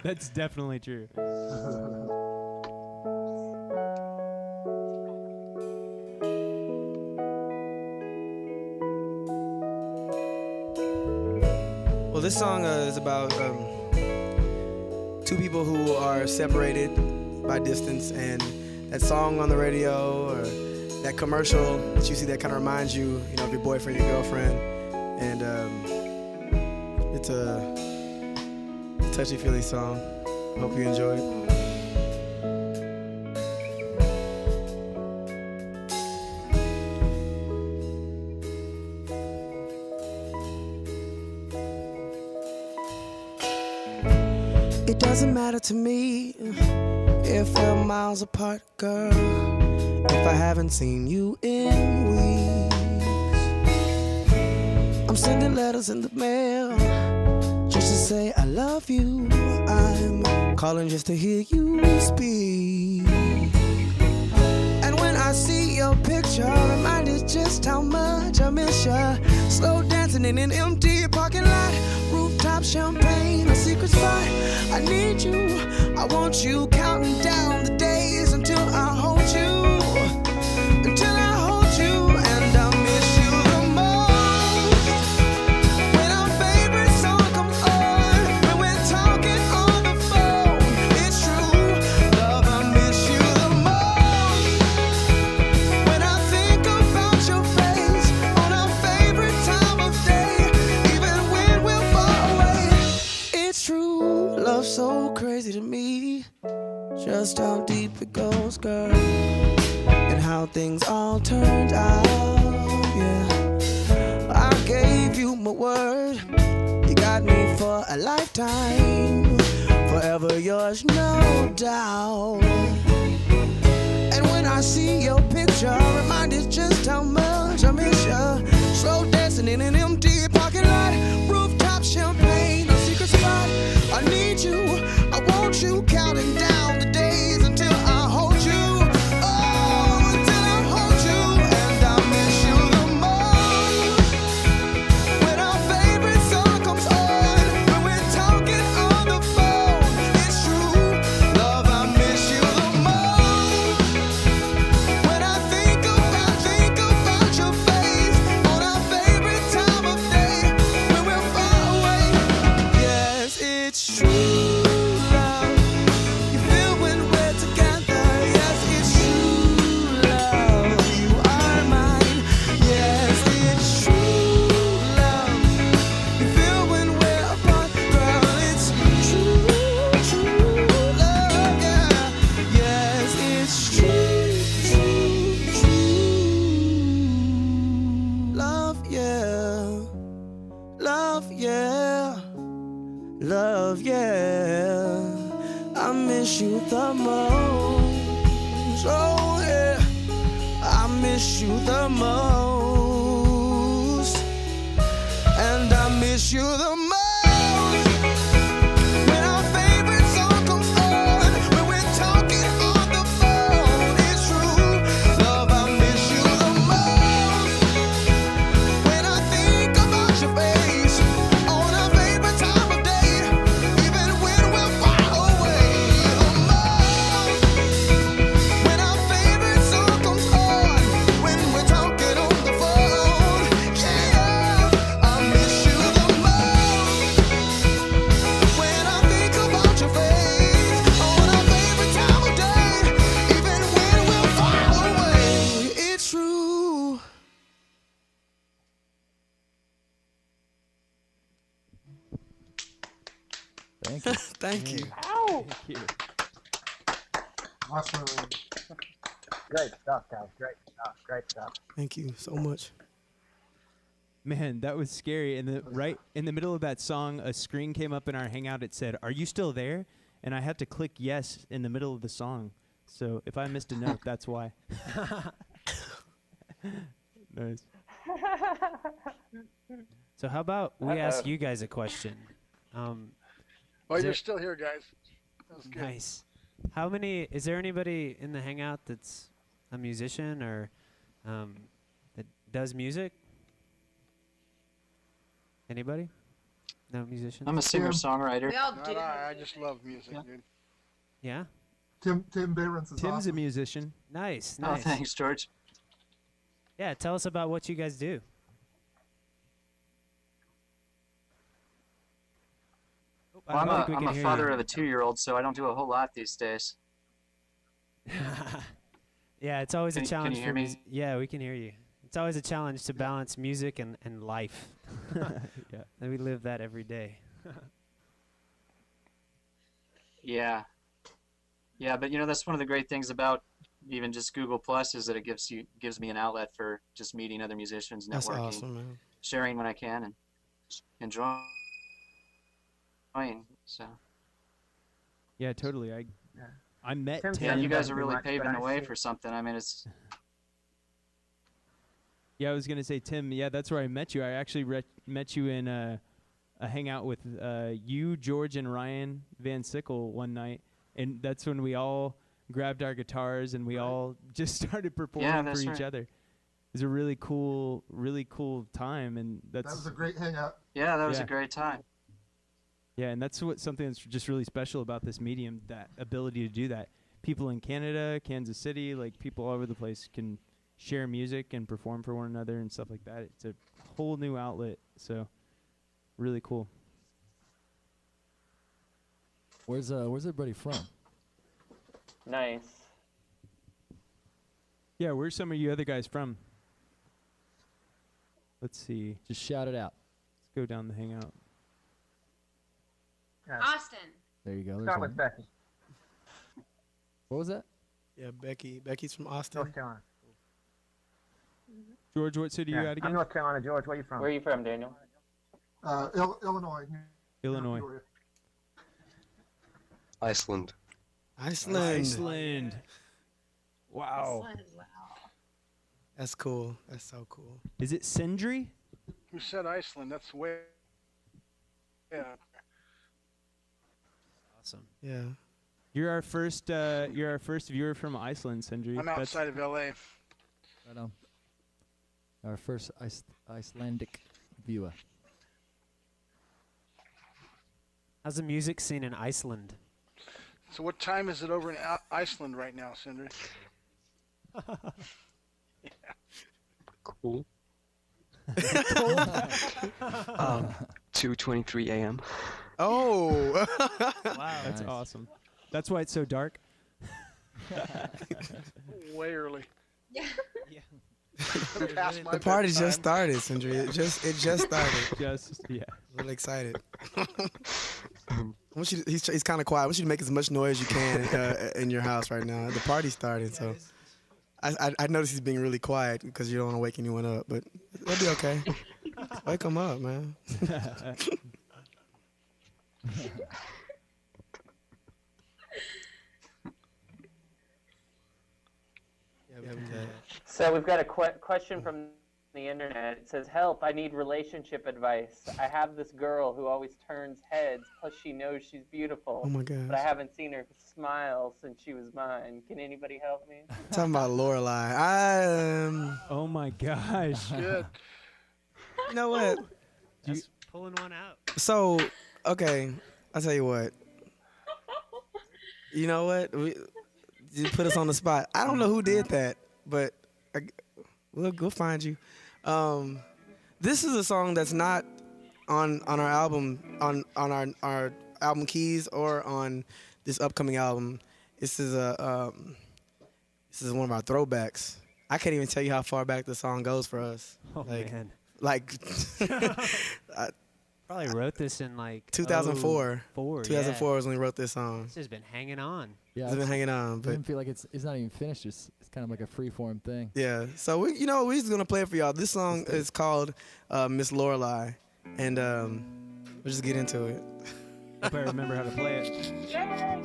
That's definitely true. Well, this song is about two people who are separated by distance, and that song on the radio or that commercial that you see that kind of reminds you, of your boyfriend, your girlfriend, and it's a touchy-feely song. Hope you enjoy it. It doesn't matter to me if we're miles apart, girl. If I haven't seen you in weeks, I'm sending letters in the mail just to say I love you. I'm calling just to hear you speak. And when I see your picture, I'm reminded just how much I miss you. Slow dancing in an empty parking lot, rooftop champagne, a secret spot. I need you, I want you, counting down the days until I hold you, until I hold you, and I miss you the most. When our favorite song comes on, when we're talking on the phone, it's true, love, I miss you the most. When I think about your face on our favorite time of day, even when we're far away, it's true, love's so crazy to me, just how deep it goes, girl, and how things all turned out, yeah. I gave you my word, you got me for a lifetime, forever yours, no doubt. And when I see your picture, I'm reminded just how much I miss you. Slow dancing in an empty parking lot, rooftop champagne, a secret spot. I need you, I want you, counting down the days until I hold you. Oh, until I hold you, and I miss you the most. When our favorite song comes on, when we're talking on the phone, it's true, love, I miss you the most. When I think about your face on our favorite time of day, when we're far away, yes, it's true, love. You feel when we're together, yes, it's true, love. You are mine, yes, it's true, love. You feel when we're apart, girl, it's true, love, yeah. Yes, it's true, love, yeah. Love, yeah. Love, yeah. I miss you the most. Oh, yeah. I miss you the most. miss you the most. When our favorite song comes on, when we're talking on the phone, it's true. Love, I miss you the most. When I think about your face on our favorite time of day, even when we're far away, the most. When our favorite song comes on, when we're talking on the phone, yeah, I miss you the most. When I think about your face on our favorite time of day, even when we're far away, it's true. Thank you. Thank you. Ow! Thank you. Awesome. Great stuff, guys. Great stuff. Great stuff. Thank you so much. Man, that was scary. And right in the middle of that song, a screen came up in our Hangout. It said, "Are you still there?" And I had to click yes in the middle of the song. So if I missed a note, that's why. Nice. So how about we ask you guys a question? Well, Is you're it- still here, guys. That was good. Nice. How many? Is there anybody in the Hangout that's a musician or that does music? Anybody? No musicians? I'm a singer-songwriter. We all Not do. I just love music, dude. Yeah. Tim Behrens is Tim's awesome. a musician. Nice. Oh, Nice. thanks, George. Yeah. Tell us about what you guys do. Well, I'm a father of a 2-year-old, so I don't do a whole lot these days. Yeah, it's always Can a you- challenge can you hear for me? Yeah, we can hear you. It's always a challenge to balance music and life. Yeah. And we live that every day. Yeah. Yeah, but that's one of the great things about even just Google Plus is that it gives me an outlet for just meeting other musicians, That's networking, awesome, man. sharing when I can, and enjoying. So Yeah, totally. I met Tim yeah, says you he guys doesn't are do really much, but paving the I way see- for something. I mean, it's Yeah, I was gonna say, Tim. Yeah, that's where I met you. I actually met you in a hangout with you, George, and Ryan Van Sickle one night, and that's when we all grabbed our guitars and we all just started performing that's for each right. other. It was a really cool time, and That that's was a great hangout. yeah, that was Yeah. a great time. yeah, and that's something that's just really special about this medium, that ability to do that. People in Canada, Kansas City, like people all over the place can share music and perform for one another and stuff like that. It's a whole new outlet, so really cool. Where's everybody from? Nice. Yeah, where's some of you other guys from? Let's see. Just shout it out. Let's go down the hangout. Yeah. Austin. There you go. There's Start one. with Becky. What was that? Yeah, Becky's from North Austin. Carolina. George, what city are you at I'm again? North Carolina. George, where you from? Where are you from, Daniel? Illinois. Illinois. Peoria. Iceland. Iceland. Iceland. Wow. That's cool. That's so cool. Is it Sindri? Who said Iceland? That's way. Yeah. Awesome. Yeah. You're our first viewer from Iceland, Sindri. I'm outside of LA. Right on. Our first Icelandic viewer. How's the music scene in Iceland? So what time is it over in Iceland right now, Sindri? Cool. 2:23 a.m. Oh. Wow. That's Nice. awesome. That's why it's so dark. Way early. Yeah. Past my The party bedtime. just started, Sindri. It just started. Just yeah. A little excited. He's kind of quiet. I want you to make as much noise as you can in your house right now. The party's started, so I noticed he's being really quiet because you don't want to wake anyone up, but it'll be okay. Wake him up, man. So we've got a question from the internet. It says, "Help, I need relationship advice. I have this girl who always turns heads, plus she knows she's beautiful. Oh my gosh. But I haven't seen her smile since she was mine. Can anybody help me?" Talking about Lorelai. Oh my gosh. Shit. You know what? Just pulling one out. So, okay, I'll tell you what. You know what? You put us on the spot. I don't know who did that, but we'll find you. This is a song that's not on our album, on our album keys or on this upcoming album. This is one of our throwbacks. I can't even tell you how far back the song goes for us. Oh, man. Like, probably wrote this in like 2004. 2004 was when we wrote this song. This has been hanging on. Yeah, It's been hanging on, I but didn't feel like it's not even finished. It's kind of like a free form thing. yeah. So we're just gonna play it for y'all. This song is called Miss Lorelai, and we'll just get into it. Hope I remember how to play it. Yay!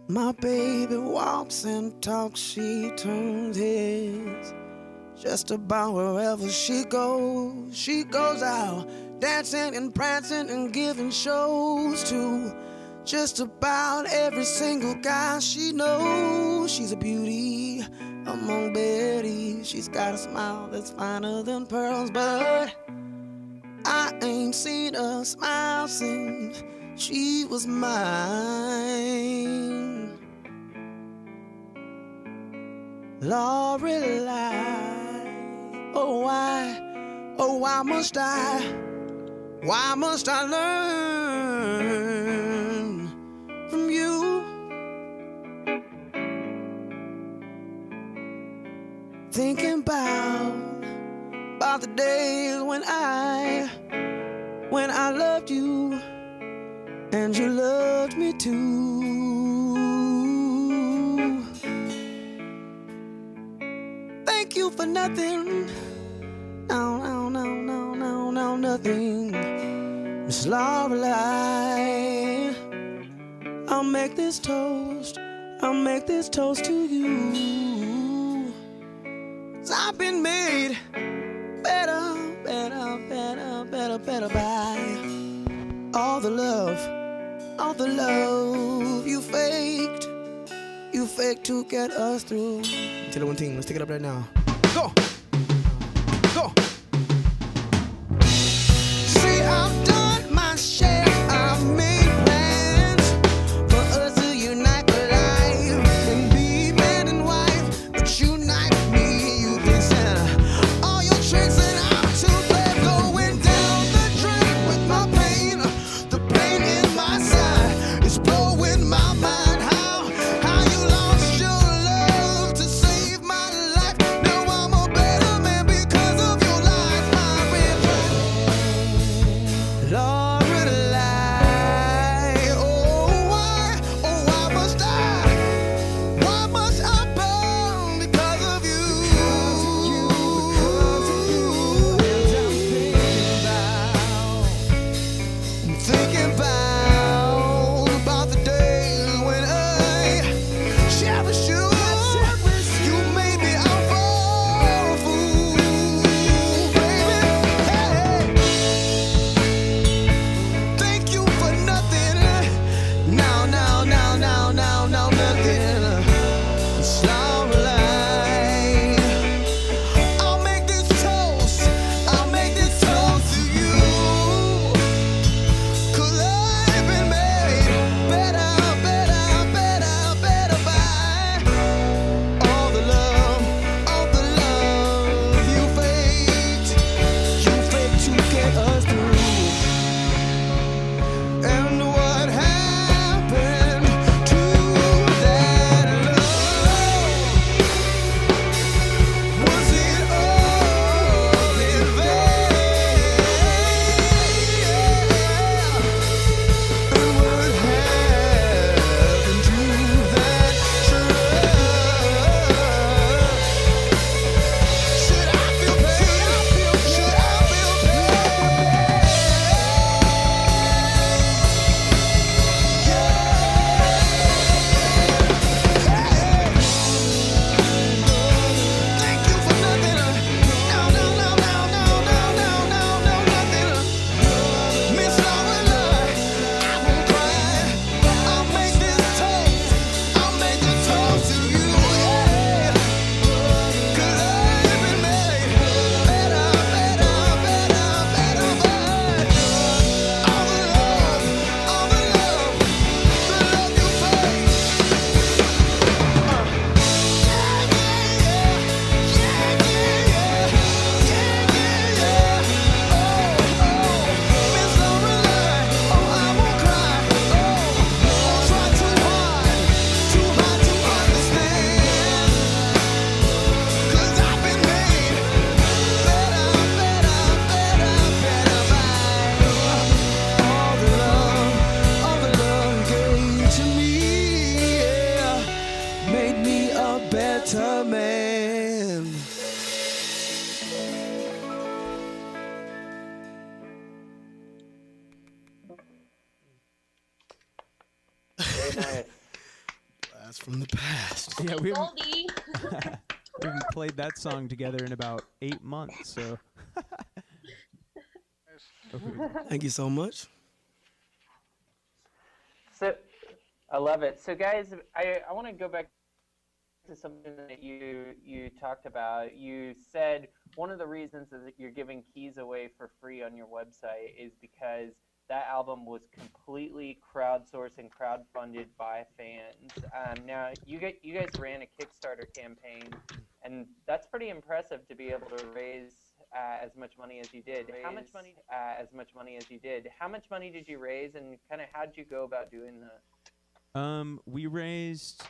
My baby walks and talks, she turns heads. Just about wherever she goes out dancing and prancing and giving shows to just about every single guy she knows. She's a beauty among Betty. She's got a smile that's finer than pearls, but I ain't seen a smile since she was mine. Lorelai, oh why must I learn from you? Thinking about the days when I loved you and you loved me too. Thank you for nothing. No, nothing. Miss Lorelai, I'll make this toast to you. 'Cause I've been made better by all the love you faked to get us through. Tell it one thing. Let's take it up right now. Go. Go. See, I've done my share. I've made plans for us to unite for life and be man and wife. But unite me, you can send all your tricks and I'm too bad. Going down the drain with my pain. The pain in my side is blowing my mind. How you lost your love to save my life. Now I'm a better man because of your lies, my regret. Lorelai, oh why must I burn because of you? I'm thinking about the days when I cherish you. You made me out for a fool, baby. Hey. Thank you for nothing. Now, nothing. It's Lorelai. I'll make this toast to you. 'Cause I Nice. Blast from the past. Yeah, we haven't, Goldie. we haven't played that song together in about 8 months. So Thank you so much. So, I love it. So, guys, I want to go back to something that you talked about. You said one of the reasons that you're giving keys away for free on your website is because that album was completely crowdsourced and crowdfunded by fans. Now, you guys ran a Kickstarter campaign, and that's pretty impressive to be able to raise as much money as you did. How much money? As much money as you did. How much money did you raise, and kind of how did you go about doing that? we raised,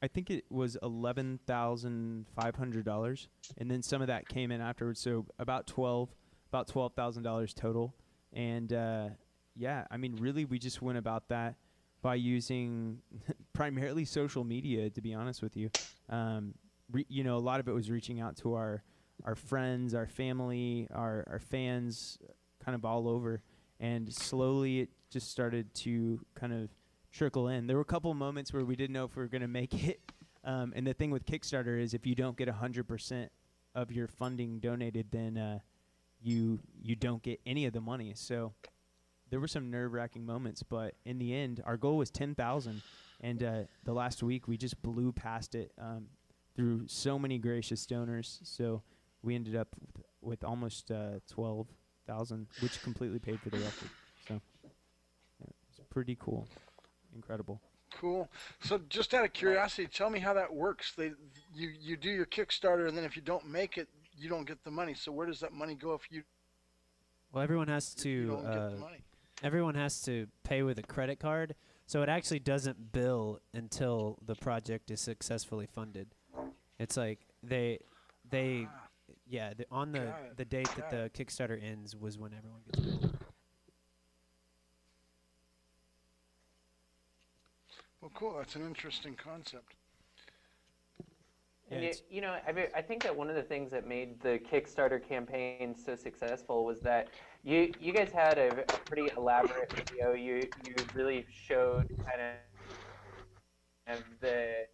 I think it was $11,500, and then some of that came in afterwards. So about $12,000 total. And yeah, I mean, really, we just went about that by using primarily social media. To be honest with you, you know, a lot of it was reaching out to our friends, our family, our fans, kind of all over, and slowly it just started to kind of trickle in. There were a couple moments where we didn't know if we were going to make it. And the thing with Kickstarter is if you don't get 100% of your funding donated, then you don't get any of the money. So there were some nerve-wracking moments, but in the end, our goal was 10,000, and the last week we just blew past it through so many gracious donors. So we ended up with almost 12,000, which completely paid for the record. So yeah, it's pretty cool, incredible. Cool. So just out of curiosity, tell me how that works. You do your Kickstarter, and then if you don't make it, you don't get the money. So where does that money go if you? Well, everyone has you don't get to the money? everyone has to pay with a credit card, so it actually doesn't bill until the project is successfully funded. It's like they on the date that the Kickstarter ends was when everyone gets billed. Well, cool. That's an interesting concept. And you know, I think that one of the things that made the Kickstarter campaign so successful was that you guys had a pretty elaborate video. You really showed kind of the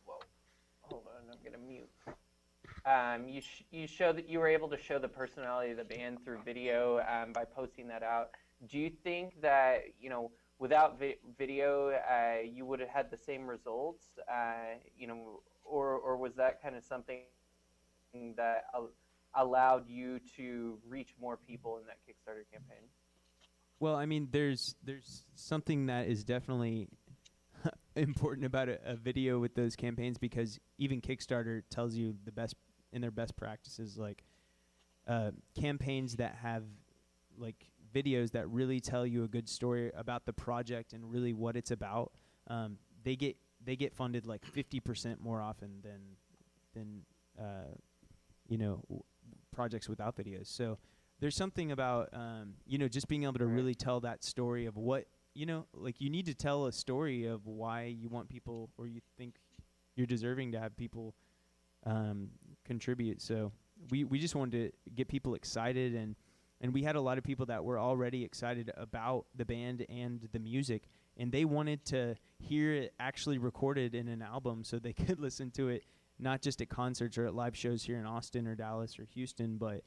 whoa, hold on, I'm gonna mute. You show that you were able to show the personality of the band through video by posting that out. Do you think that, you know, without video, you would have had the same results, you know, or was that kind of something that allowed you to reach more people in that Kickstarter campaign? Well, I mean, there's something that is definitely important about a video with those campaigns, because even Kickstarter tells you in their best practices, like campaigns that have like videos that really tell you a good story about the project and really what it's about, they get funded like 50% more often than you know, projects without videos. So there's something about you know, just being able to really tell that story of what, you know, like you need to tell a story of why you want people, or you think you're deserving to have people contribute. So we just wanted to get people excited, and we had a lot of people that were already excited about the band and the music, and they wanted to hear it actually recorded in an album so they could listen to it not just at concerts or at live shows here in Austin or Dallas or Houston, but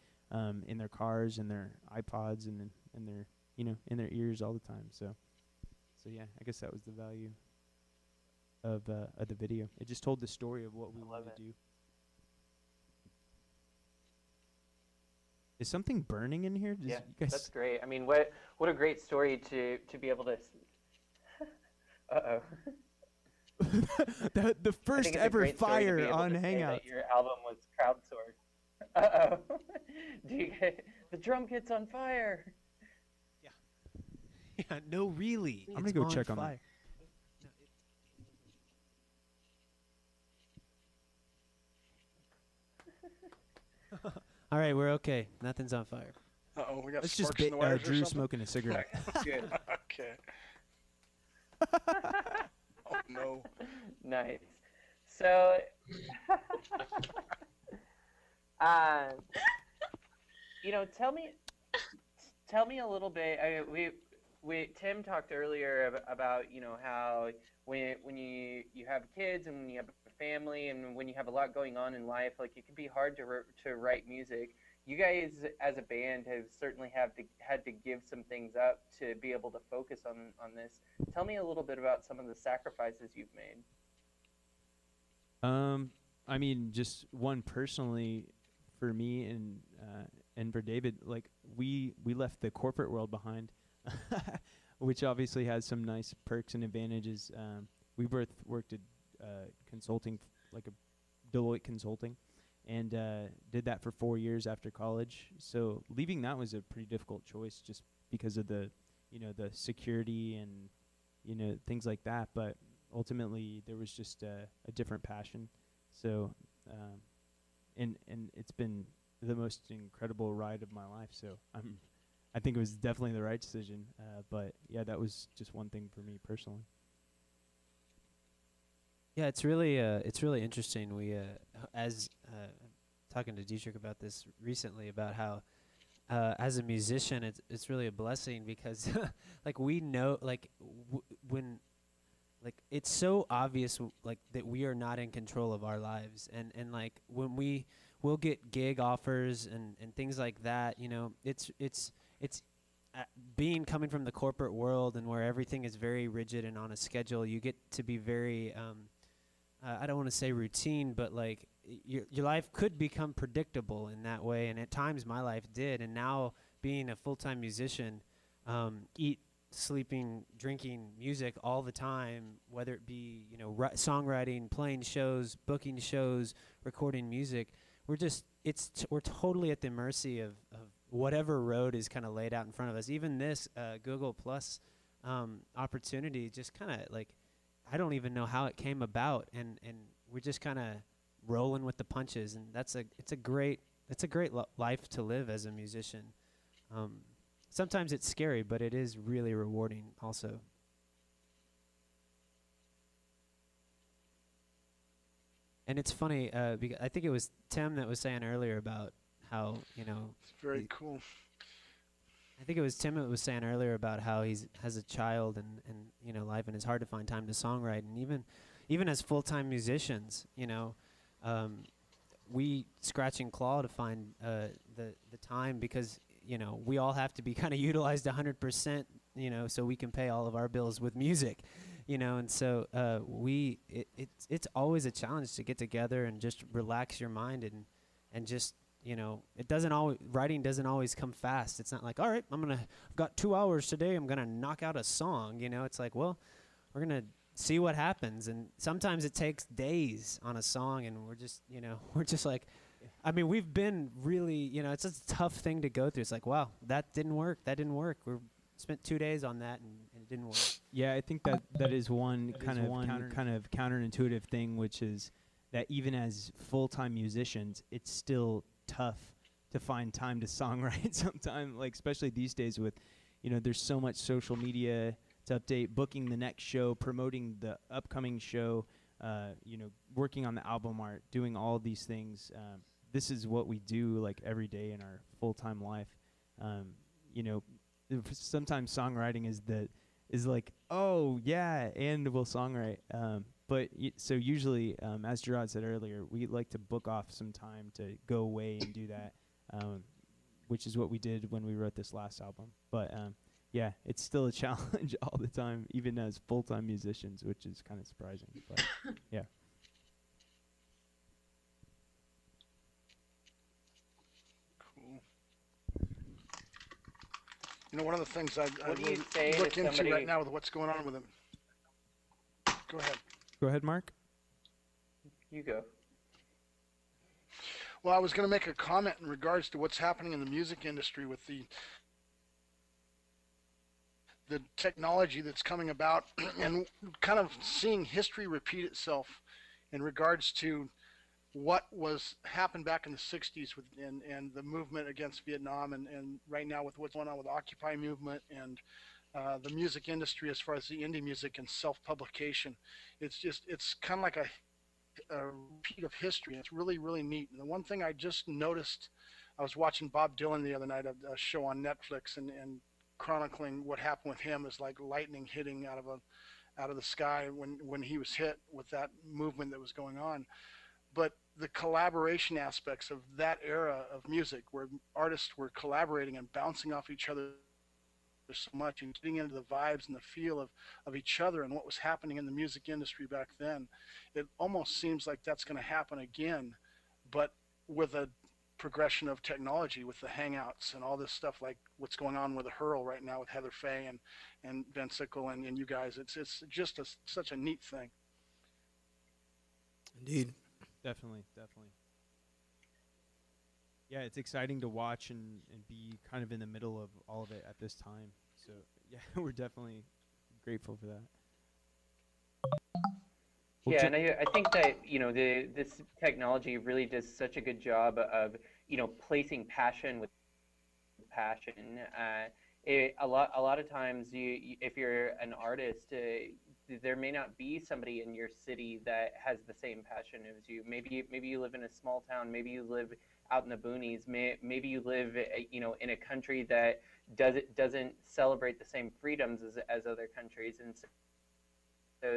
in their cars and their iPods and their, you know, in their ears all the time. So yeah, I guess that was the value of the video. It just told the story of what we wanted to do. Is something burning in here? Yeah, that's great. I mean, what a great story to be able to. Uh-oh. the first ever fire on Hangout. That your album was crowdsourced. Uh-oh. The drum kit's on fire. Yeah, no, really. I'm gonna go check on that. All right, we're okay. Nothing's on fire. Uh-oh, we got It's just sparks in the wires or Drew something? smoking a cigarette. Good. Okay. Oh, no. Nice. So, you know, tell me a little bit. Tim talked earlier about how when you have kids and when you have a family and when you have a lot going on in life, like it can be hard to write music. You guys as a band have certainly had to give some things up to be able to focus on this. Tell me a little bit about some of the sacrifices you've made. I mean, just one personally for me and for David, like we left the corporate world behind, which obviously has some nice perks and advantages. We both worked at consulting, like a Deloitte Consulting, and did that for 4 years after college. So leaving that was a pretty difficult choice, just because of the security and things like that. But ultimately, there was just a different passion. So and it's been the most incredible ride of my life. So I think it was definitely the right decision. But yeah, that was just one thing for me personally. Yeah, it's really interesting. We as talking to Dietrich about this recently, about how as a musician, it's really a blessing because like we know, like when like it's so obvious like that we are not in control of our lives, and like when we'll get gig offers and things like that, it's being coming from the corporate world and where everything is very rigid and on a schedule. You get to be very I don't want to say routine, but like your life could become predictable in that way, and at times my life did. And now being a full-time musician, sleeping, drinking music all the time, whether it be songwriting, playing shows, booking shows, recording music, we're totally at the mercy of whatever road is kind of laid out in front of us. Even this Google Plus opportunity, just kind of like, I don't even know how it came about, and we're just kind of rolling with the punches, and it's a great life to live as a musician. Sometimes it's scary, but it is really rewarding also. And it's funny because I think it was Tim that was saying earlier about how it's very cool. I think it was Tim that was saying earlier about how he has a child and life, and it's hard to find time to songwrite. And even as full-time musicians, we scratch and claw to find the time, because we all have to be kind of utilized 100%, so we can pay all of our bills with music, and so it's always a challenge to get together and just relax your mind and just writing doesn't always come fast. It's not like, all right, I've got 2 hours today, I'm gonna knock out a song. It's like, well, we're gonna see what happens, and sometimes it takes days on a song, and we're just like, I mean, we've been really, it's just a tough thing to go through. It's like, wow, that didn't work. We spent 2 days on that, and it didn't work. Yeah, I think that is one kind of counterintuitive thing, which is that even as full-time musicians, it's still tough to find time to songwrite sometimes, like especially these days with, there's so much social media to update, booking the next show, promoting the upcoming show, working on the album art, doing all these things. This is what we do like every day in our full-time life. Sometimes songwriting is like, oh yeah, and we'll songwrite. But so usually, as Gerard said earlier, we like to book off some time to go away and do that, which is what we did when we wrote this last album. But yeah, it's still a challenge all the time, even as full-time musicians, which is kind of surprising. But yeah. Cool. One of the things I What do you say look to into somebody right now with what's going on with him. Go ahead. Go ahead, Mark. You go. Well, I was going to make a comment in regards to what's happening in the music industry with the technology that's coming about, and kind of seeing history repeat itself in regards to what happened back in the 60s and the movement against Vietnam, and right now with what's going on with the Occupy movement and the music industry as far as the indie music and self-publication. It's kind of like a repeat of history. It's really, really neat. And the one thing I just noticed, I was watching Bob Dylan the other night, a show on Netflix, and chronicling what happened with him as like lightning hitting out of the sky when he was hit with that movement that was going on. But the collaboration aspects of that era of music, where artists were collaborating and bouncing off each other so much and getting into the vibes and the feel of each other and what was happening in the music industry back then, it almost seems like that's going to happen again, but with a progression of technology, with the Hangouts and all this stuff, like what's going on with the Hurl right now with Heather Faye and Ben Sickle and you guys. It's just such a neat thing. Indeed. Definitely. Yeah, it's exciting to watch and be kind of in the middle of all of it at this time. So yeah, we're definitely grateful for that. Yeah, and I think that this technology really does such a good job of placing passion with passion. A lot of times, if you're an artist, there may not be somebody in your city that has the same passion as you. Maybe you live in a small town. Maybe you live out in the boonies. Maybe you live in a country that doesn't celebrate the same freedoms as other countries. And so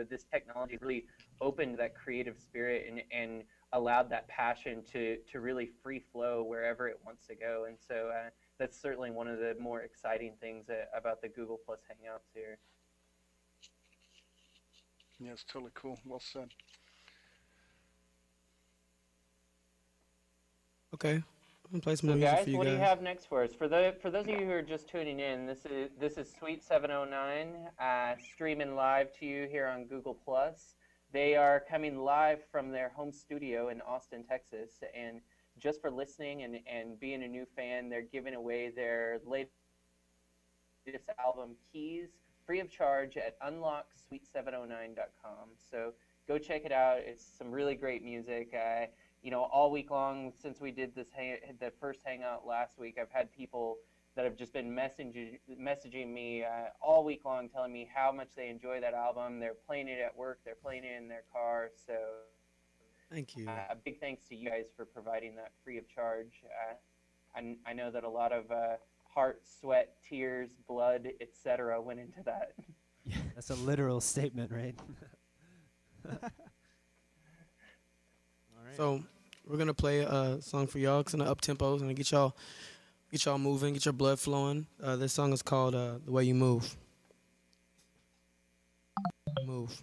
this technology really opened that creative spirit and allowed that passion to really free flow wherever it wants to go. And so that's certainly one of the more exciting things about the Google Plus Hangouts here. Yeah, it's totally cool. Well said. Okay, I'm gonna play some So music guys, for you what guys. do you have next for us? For those of you who are just tuning in, this is Sweet 709 streaming live to you here on Google Plus. They are coming live from their home studio in Austin, Texas, and just for listening and being a new fan, they're giving away their latest album, Keys, free of charge at unlocksweet709.com. So go check it out. It's some really great music. All week long since we did the first Hangout last week, I've had people that have just been messaging me all week long, telling me how much they enjoy that album. They're playing it at work. They're playing it in their car. So thank you. A big thanks to you guys for providing that free of charge. I know that a lot of heart, sweat, tears, blood, etc. went into that. That's a literal statement, right? So we're gonna play a song for y'all. It's in the up tempo. It's gonna get y'all moving, get your blood flowing. This song is called "The Way You Move." Move.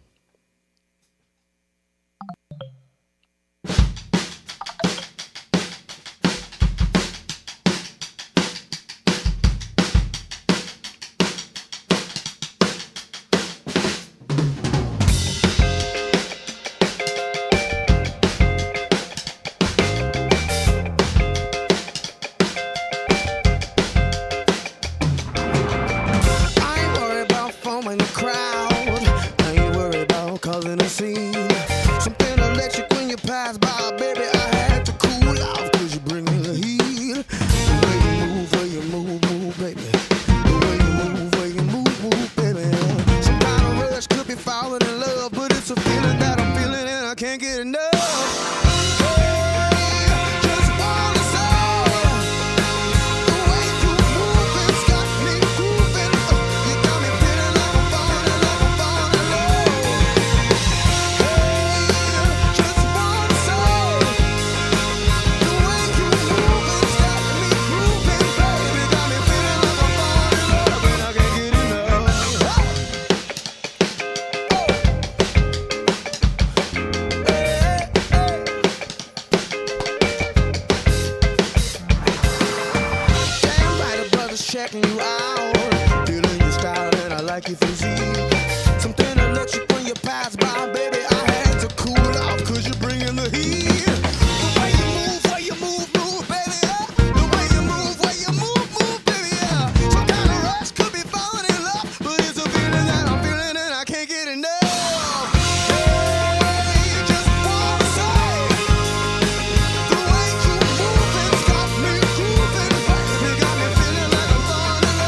checking you out. Feeling your style and I like your physique. Something electric when you pass by, baby. I had to cool off cause you're bringing the heat. The way you move, baby. The way you move, baby. Some kind of rush could be falling in love, but it's a feeling that I'm feeling and I can't get enough. Hey, just wanna say, the way you move, it's got me grooving, baby. Got me feeling like I'm falling in love. Hey, just wanna say, the way you move, it's got me grooving, baby. Got me feeling like I'm falling in love.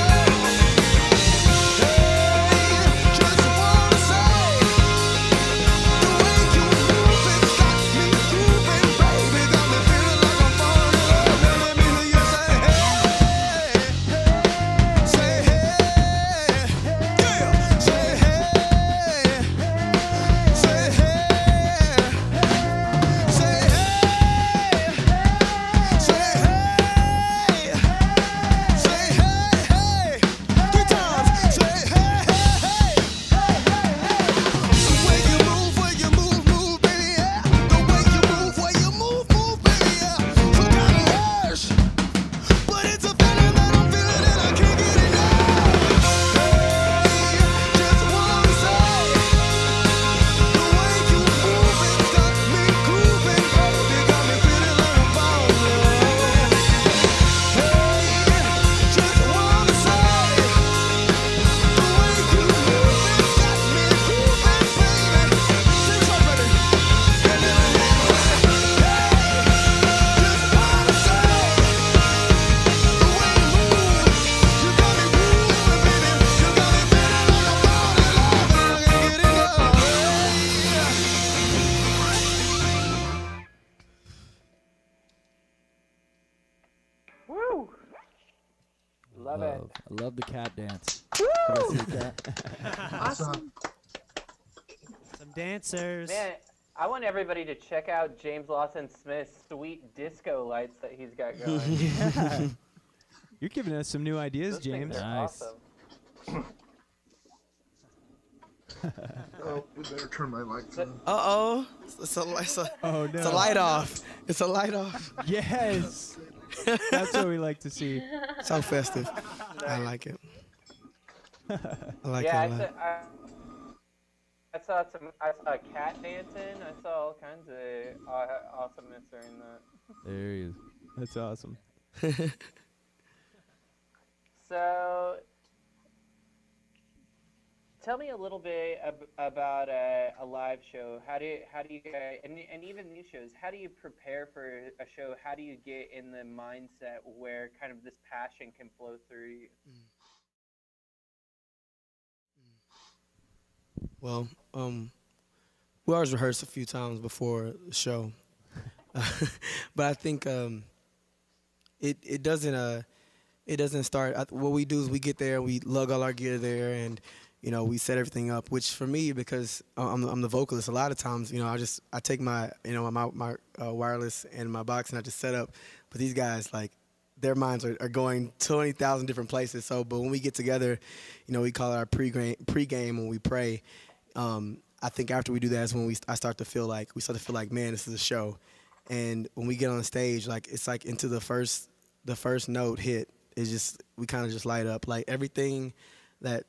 I love the cat dance. Did you guys see the cat? Awesome. Some dancers. Man, I want everybody to check out James Lawson Smith's sweet disco lights that he's got going. Yeah. You're giving us some new ideas, Those things James. are Nice. awesome. Oh, we better turn my lights on. Uh-oh. Oh, no. It's a light off. It's a light off. Yes. That's what we like to see. So festive. I like it. I like Yeah, it a lot. I saw a cat dancing. I saw all kinds of awesomeness during that. There he is. That's awesome. So, tell me a little bit about a live show. How do you guys, and even these shows, how do you prepare for a show? How do you get in the mindset where kind of this passion can flow through you? Well, we always rehearse a few times before the show, but I think it doesn't start. What we do is we get there, we lug all our gear there, and we set everything up. Which for me, because I'm the vocalist, a lot of times I take my my wireless and my box and I just set up. But these guys, like, their minds are going 20,000 different places. So, but when we get together, we call it our pregame when we pray. I think after we do that is when I start to feel like man, this is a show. And when we get on stage, like, it's like into the first note hit is just, we kind of just light up. Like, everything that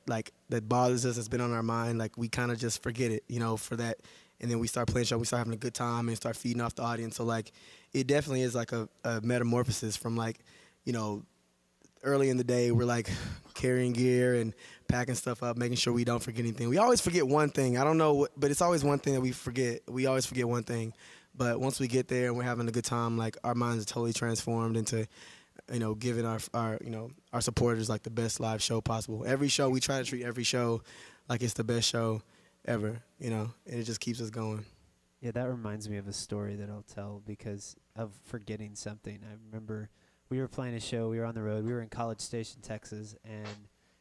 bothers us that's been on our mind, like, we kind of just forget it, for that. And then we start playing show, we start having a good time and start feeding off the audience. So, like, it definitely is like a metamorphosis from, like, early in the day, we're like carrying gear and packing stuff up, making sure we don't forget anything. We always forget one thing. I don't know, but it's always one thing that we forget. We always forget one thing. But once we get there and we're having a good time, like, our minds are totally transformed into, giving our supporters, like, the best live show possible. Every show, we try to treat every show like it's the best show ever, and it just keeps us going. Yeah, that reminds me of a story that I'll tell because of forgetting something. I remember we were playing a show. We were on the road. We were in College Station, Texas, and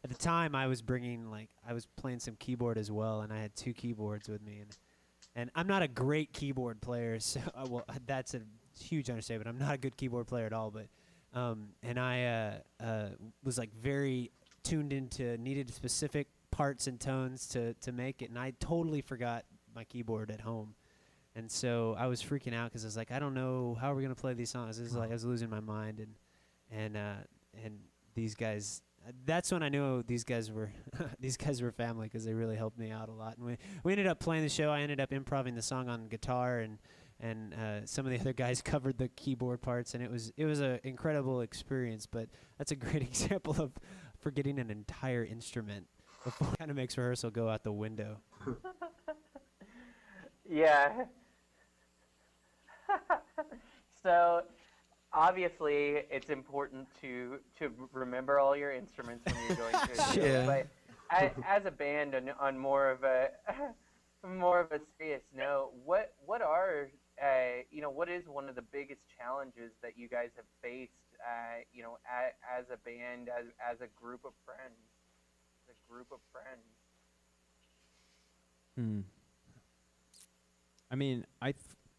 at the time I was playing some keyboard as well, and I had 2 keyboards with me, and I'm not a great keyboard player, so that's a huge understatement. I'm not a good keyboard player at all, but and I was like very tuned into needed specific parts and tones to make it, and I totally forgot my keyboard at home. And so I was freaking out because I was like, I don't know how we're gonna play these songs. This is like I was losing my mind, and these guys. That's when I knew these guys were family because they really helped me out a lot. And we ended up playing the show. I ended up improvising the song on guitar, and some of the other guys covered the keyboard parts, and it was an incredible experience. But that's a great example of forgetting an entire instrument before kind of makes rehearsal go out the window. Yeah. So, obviously, it's important to remember all your instruments when you're going to a show. Yeah. But as a band, on more of a serious note, what is one of the biggest challenges that you guys have faced, as a band, as a group of friends, I mean,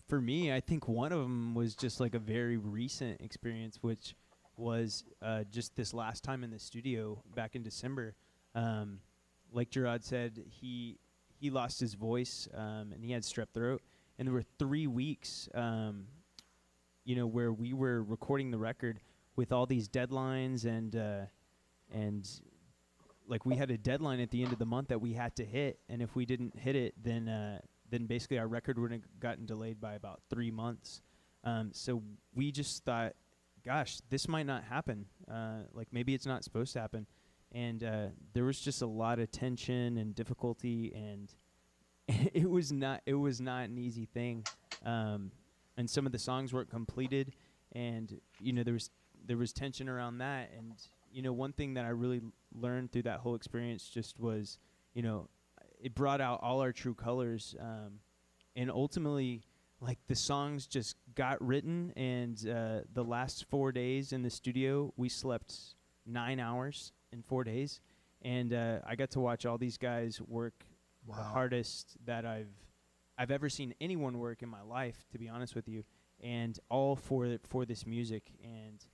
for me, I think one of them was just like a very recent experience, which was just this last time in the studio back in December. Like Gerard said, he lost his voice and he had strep throat, and there were 3 weeks, where we were recording the record with all these deadlines and like we had a deadline at the end of the month that we had to hit, and if we didn't hit it, then basically our record would have gotten delayed by about 3 months. So we just thought, gosh, this might not happen. Like, maybe it's not supposed to happen. And there was just a lot of tension and difficulty, and it was not an easy thing. And some of the songs weren't completed, and there was tension around that. And one thing that I really learned through that whole experience just was, it brought out all our true colors, and ultimately, like, the songs just got written, and the last 4 days in the studio, we slept 9 hours, in 4 days, and I got to watch all these guys work the hardest that I've ever seen anyone work in my life, to be honest with you, and all for this music, and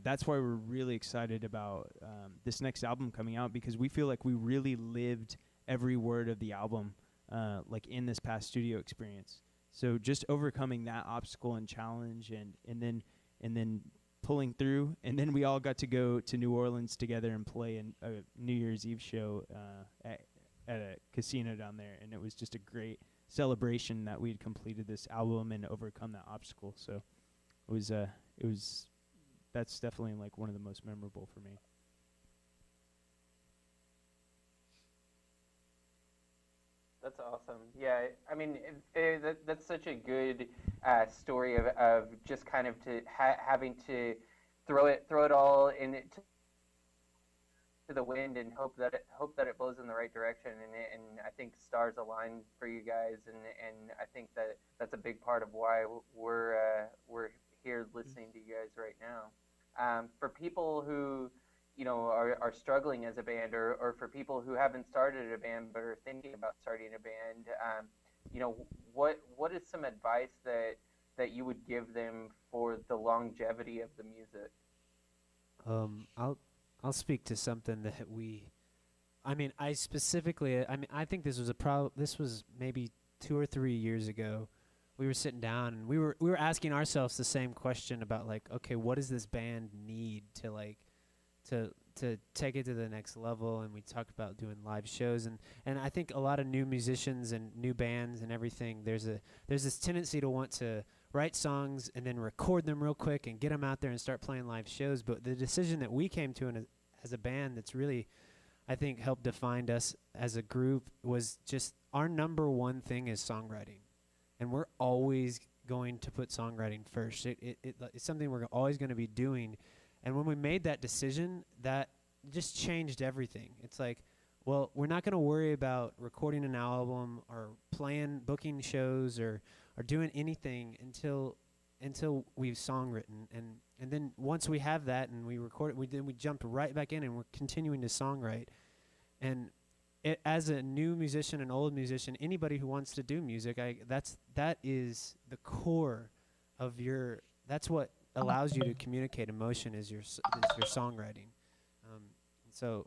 that's why we're really excited about this next album coming out, because we feel like we really lived every word of the album, like in this past studio experience. So just overcoming that obstacle and challenge, and then pulling through, and then we all got to go to New Orleans together and play a New Year's Eve show at a casino down there, and it was just a great celebration that we had completed this album and overcome that obstacle. So it was that's definitely like one of the most memorable for me. That's awesome. Yeah, I mean, that's such a good story of just kind of having to throw it all to the wind and hope that it blows in the right direction. And I think stars align for you guys, and I think that's a big part of why we're here listening to you guys right now. For people who are struggling as a band, or for people who haven't started a band but are thinking about starting a band, what is some advice that you would give them for the longevity of the music? I'll speak to something that I think this was maybe 2 or 3 years ago. We were sitting down and we were asking ourselves the same question about, like, okay, what does this band need to take it to the next level? And we talked about doing live shows, and I think a lot of new musicians and new bands and everything, there's this tendency to want to write songs and then record them real quick and get them out there and start playing live shows. But the decision that we came to as a band that's really, I think, helped define us as a group was just our number one thing is songwriting. And we're always going to put songwriting first. It's something we're always going to be doing. And when we made that decision, that just changed everything. It's like, well, we're not going to worry about recording an album or booking shows or doing anything until we've songwritten. And then once we have that and we record it, we jumped right back in and we're continuing to songwrite. And as a new musician, an old musician, anybody who wants to do music, that is the core of that's what allows you to communicate emotion is your songwriting. So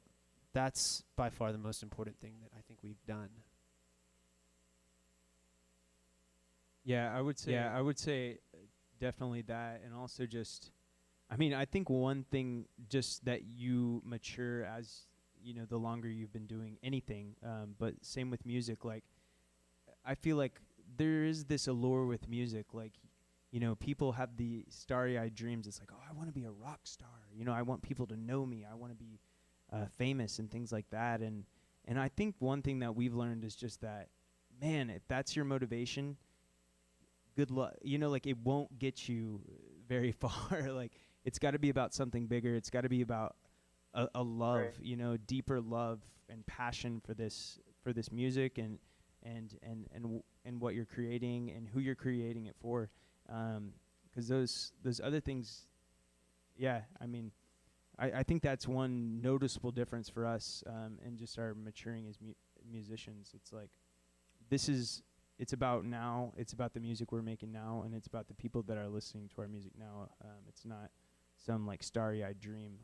that's by far the most important thing that I think we've done. Yeah, I would say definitely that, and also just, I mean, I think one thing just that you mature as, the longer you've been doing anything, but same with music. Like, I feel like there is this allure with music, like, people have the starry-eyed dreams. It's like, oh, I want to be a rock star. I want people to know me. I want to be famous and things like that. And I think one thing that we've learned is just that, man, if that's your motivation, good luck. Like, it won't get you very far. Like, it's got to be about something bigger. It's got to be about a love, right. Deeper love and passion for this music and what you're creating and who you're creating it for. Because those other things, yeah, I mean, I think that's one noticeable difference for us, and just our maturing as musicians. It's like, it's about now, it's about the music we're making now, and it's about the people that are listening to our music now. It's not some like starry-eyed dream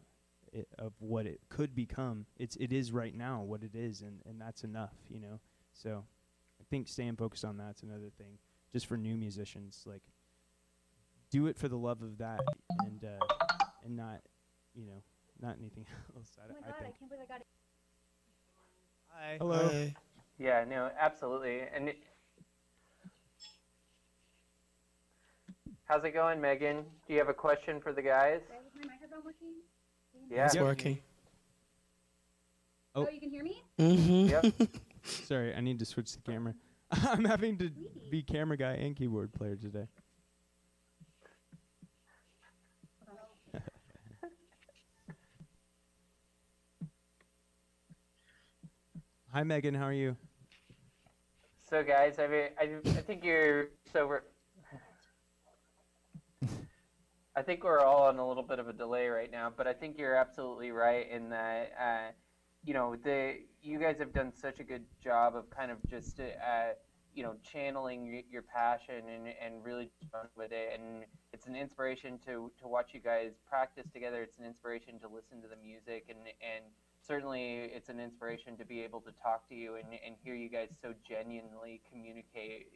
of what it could become. It is right now what it is, and that's enough, So I think staying focused on that's another thing, just for new musicians. Like, do it for the love of that, and not, not anything else. Oh my God, I can't believe I got it. Hi. Hello. Hi. Yeah, no, absolutely. And how's it going, Megan? Do you have a question for the guys? Is my microphone working? Yeah. It's working. Oh, you can hear me? Mm-hmm. Yep. Sorry, I need to switch the camera. I'm having to be camera guy and keyboard player today. Hi, Megan. How are you? So, guys, I think you're so. I I think we're all on a little bit of a delay right now, but I think you're absolutely right in that, you guys have done such a good job of kind of just, channeling your passion and really fun with it. And it's an inspiration to watch you guys practice together. It's an inspiration to listen to the music, and certainly it's an inspiration to be able to talk to you and hear you guys so genuinely communicate,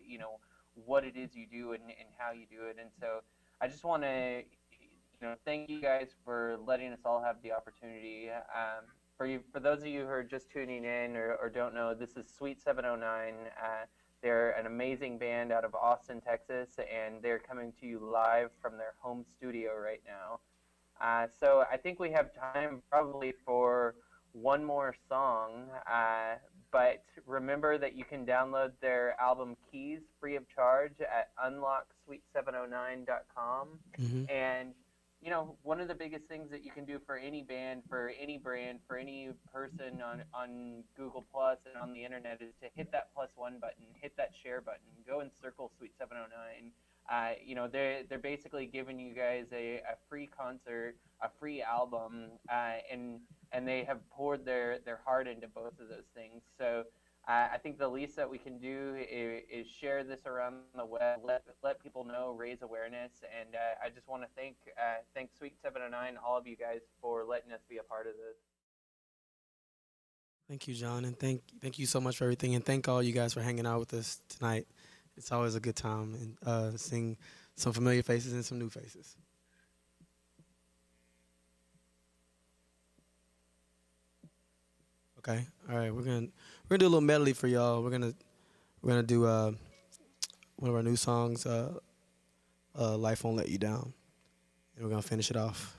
what it is you do and how you do it. And so I just want to, thank you guys for letting us all have the opportunity. For those of you who are just tuning in or don't know, this is Sweet 709. They're an amazing band out of Austin, Texas, and they're coming to you live from their home studio right now. So I think we have time probably for one more song, but remember that you can download their album Keys free of charge at unlocksweet709.com. And one of the biggest things that you can do for any band, for any brand, for any person on Google Plus and on the internet is to hit that +1 button, hit that share button, go and circle Sweet 709. They're basically giving you guys a free concert, a free album, and they have poured their heart into both of those things. So I think the least that we can do is share this around the web, let people know, raise awareness, and I just want to thank Sweet 709, all of you guys, for letting us be a part of this. Thank you, John, and thank you so much for everything, and thank all you guys for hanging out with us tonight. It's always a good time, and seeing some familiar faces and some new faces. Okay, all right, we're gonna do a little medley for y'all. We're gonna do one of our new songs, "Life Won't Let You Down," and we're gonna finish it off.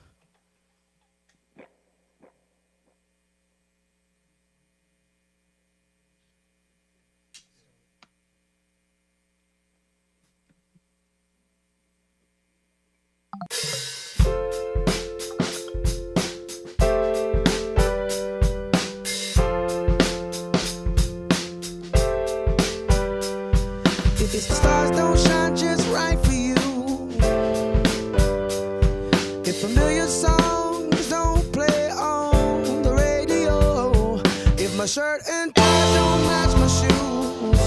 If the stars don't shine just right for you, if familiar songs don't play on the radio, if my shirt and tie don't match my shoes,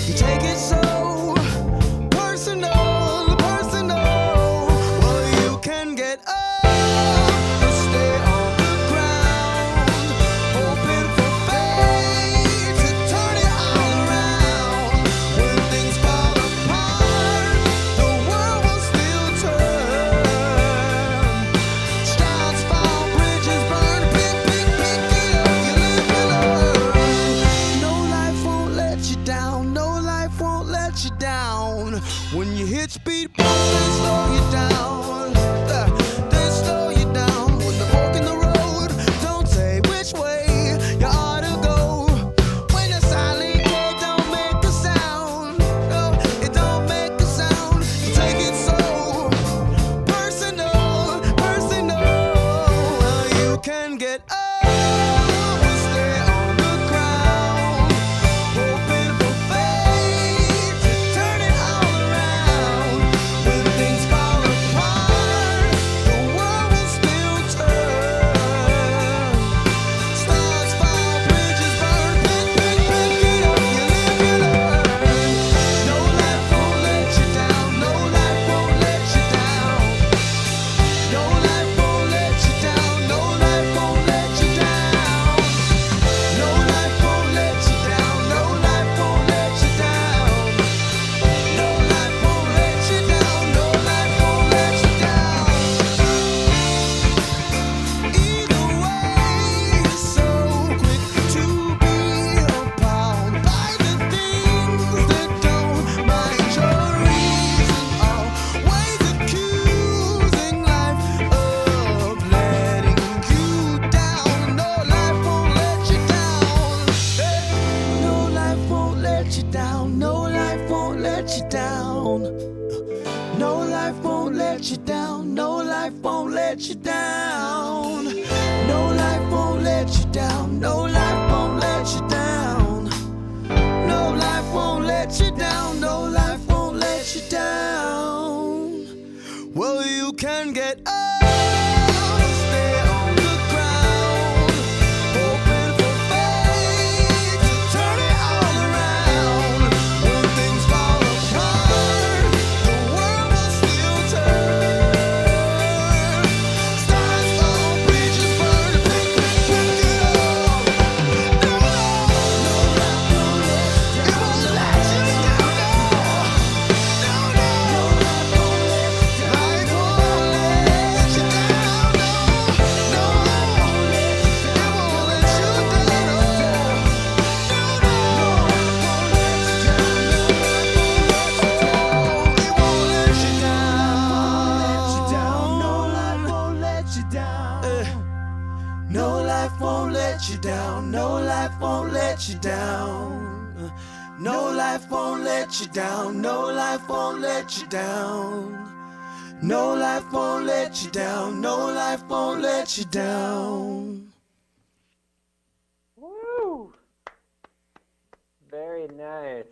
you take it so personal, personal. Well, you can get up or stay on the ground, hoping for fate to turn it all around. When things fall apart, the world will still turn. Stars fall, bridges burn, pick it up, you live, you learn. No life won't let you down, no life won't let you down. When you hit speed bumps, they slow you down. They slow you down. When the fork in the road, don't say which way you ought to go. When the silent gate don't make a sound, no, it don't make a sound. You take it so personal, personal. Well, you can get up and stay on the ground, hoping for fate to turn it all around. When things fall apart, the world will still turn. Stars fall, bridges burn, pick it up, you live, you learn. No life won't let you down, no life won't let you down. No life won't let you down, no life won't let you down. No life won't let you down, no life won't let you down. No life won't let you down, no life won't let you down. Either way, so quick to be appalled by the things that don't mind your reason. Always accusing life of letting you down. No life won't let you down. No life won't let you down. No life won't let you down. No life won't let you down. No life won't let you down. No life won't let you down. No life won't let you down. No life won't let you down. No life won't let you down. life won't let you down. No life won't let you down. No life won't let you down. No life won't let you down. No life won't let you down. No life won't let you down. Woo! Very nice.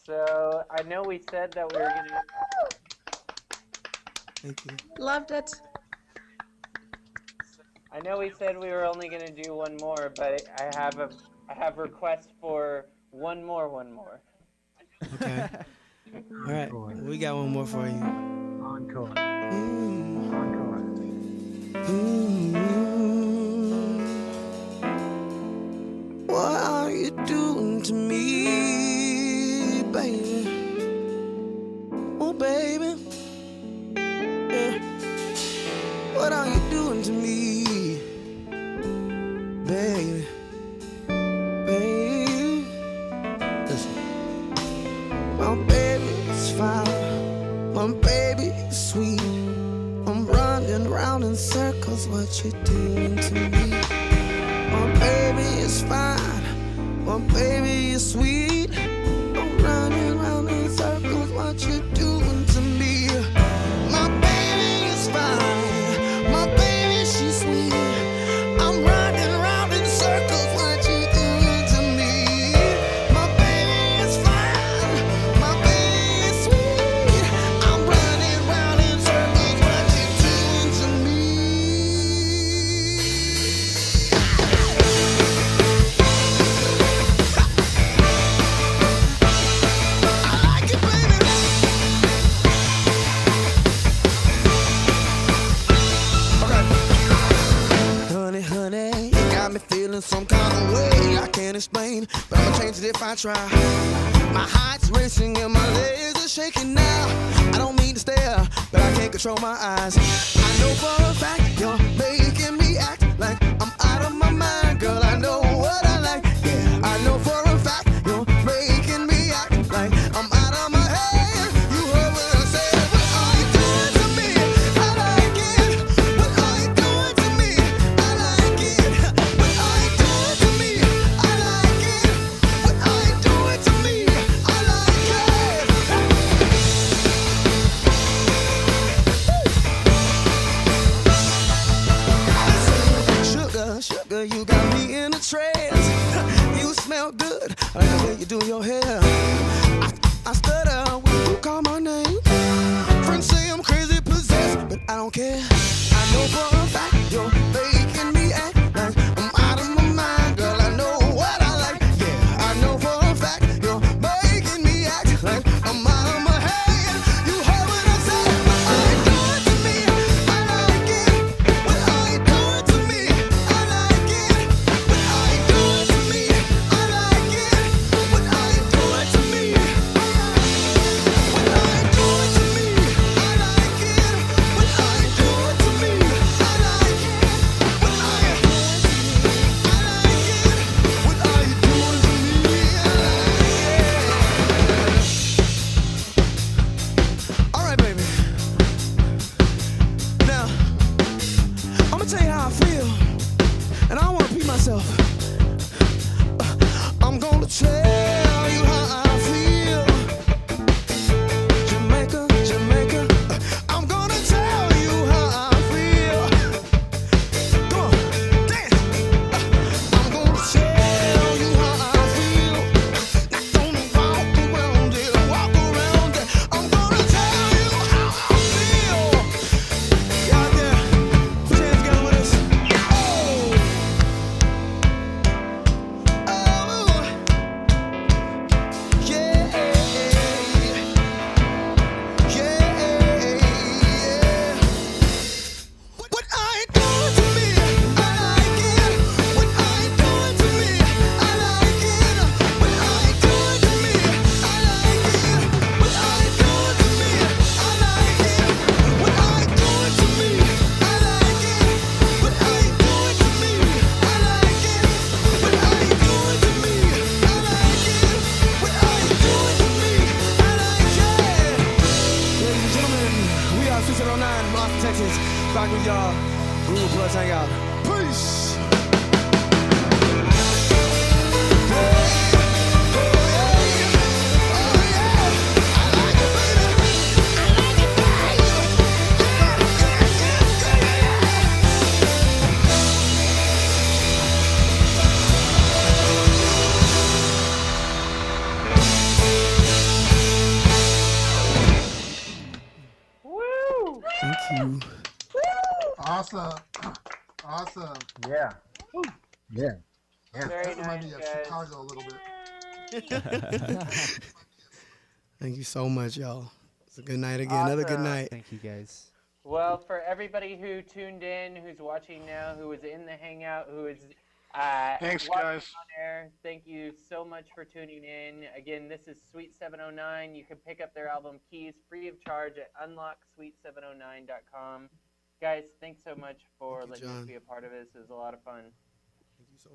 So I know we said that we were gonna. Thank you. Loved it. I know we said we were only gonna do one more, but I have requests for one more. Okay. All right. We got one more for you. Encore. Encore. What are you doing to me, baby? Oh, baby. Yeah. What are you doing to me, baby? Baby. Listen. My baby's fine. My baby is sweet. I'm running round in circles. What you doing to me? My baby is fine. My baby is sweet. I'm running round in circles. What you doing to me? My baby is fine. My baby, she's sweet. I'm running round in circles. What you doing to me? My baby is fine. My baby is sweet. I'm running round in circles. What you doing to me? Honey, honey, you got me feeling some kind of way I can't explain, but I'ma change it if I try. My heart's racing and my legs are shaking now. I don't mean to stare, but I can't control my eyes. I know for a fact you're making me act like I'm out of my mind, girl. I know what I like. Yeah, I know for a fact you're making me act like I'm out of my head. You heard what I said. What are you doing to me? I like it. What are you doing to me? I like it. What are you doing to me? I like it. What are you doing to me? I like it. Sugar, sugar, you got me in a trance. You smell good. I like the way you do your hair. I stutter when you call my name. Friends say I'm crazy possessed, but I don't care. I know for a fact you're making me act like I'm out of my mind, girl. I know what I like. Yeah, I know for a fact you're making me act like I'm out of my head. You heard what I said. What are you doing to me? I like it. What are you doing to me? I like it. What are you doing to me? I like it. What are you doing to me? What are you doing to me? I like it. What are you doing to me? I like it. What are you doing to me? I like it. What are you doing to me? All right, baby. Now, I'm gonna tell you how I feel, and I don't wanna repeat myself. I'm gonna tell you how I feel. Jamaica, Jamaica. I'm gonna tell you how I feel. Come on, dance. I'm gonna tell you how I feel. Not gonna walk around it, walk around it. I'm gonna tell you how I feel. You out there, put your hands together with us. Oh, Texas, back with y'all. Google Plus Hangout. Peace. Awesome. Awesome. Yeah. Yeah. Yeah, Very that reminded me nice, of guys. Chicago a little bit. Thank you so much, y'all. It's a good night again. Another good Awesome. night. Thank you guys. Well, for everybody who tuned in, who's watching now, who was in the Hangout, who is Thanks, watching guys. on air, thank you so much for tuning in. Again, this is Sweet 709. You can pick up their album Keys free of charge at unlocksweet709.com. Guys, thanks so much for letting us John. be a part of this. It was a lot of fun.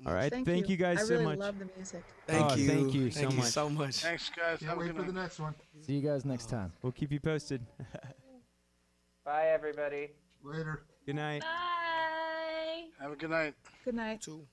All right, thank you guys I so really much. love the music. Thank you. Thank you Thank you so much. Thanks, guys. Can't Have a wait good for night. the next one. See you guys next time. We'll keep you posted. Bye, everybody. Later. Good night. Bye. Have a good night. Good night. Too.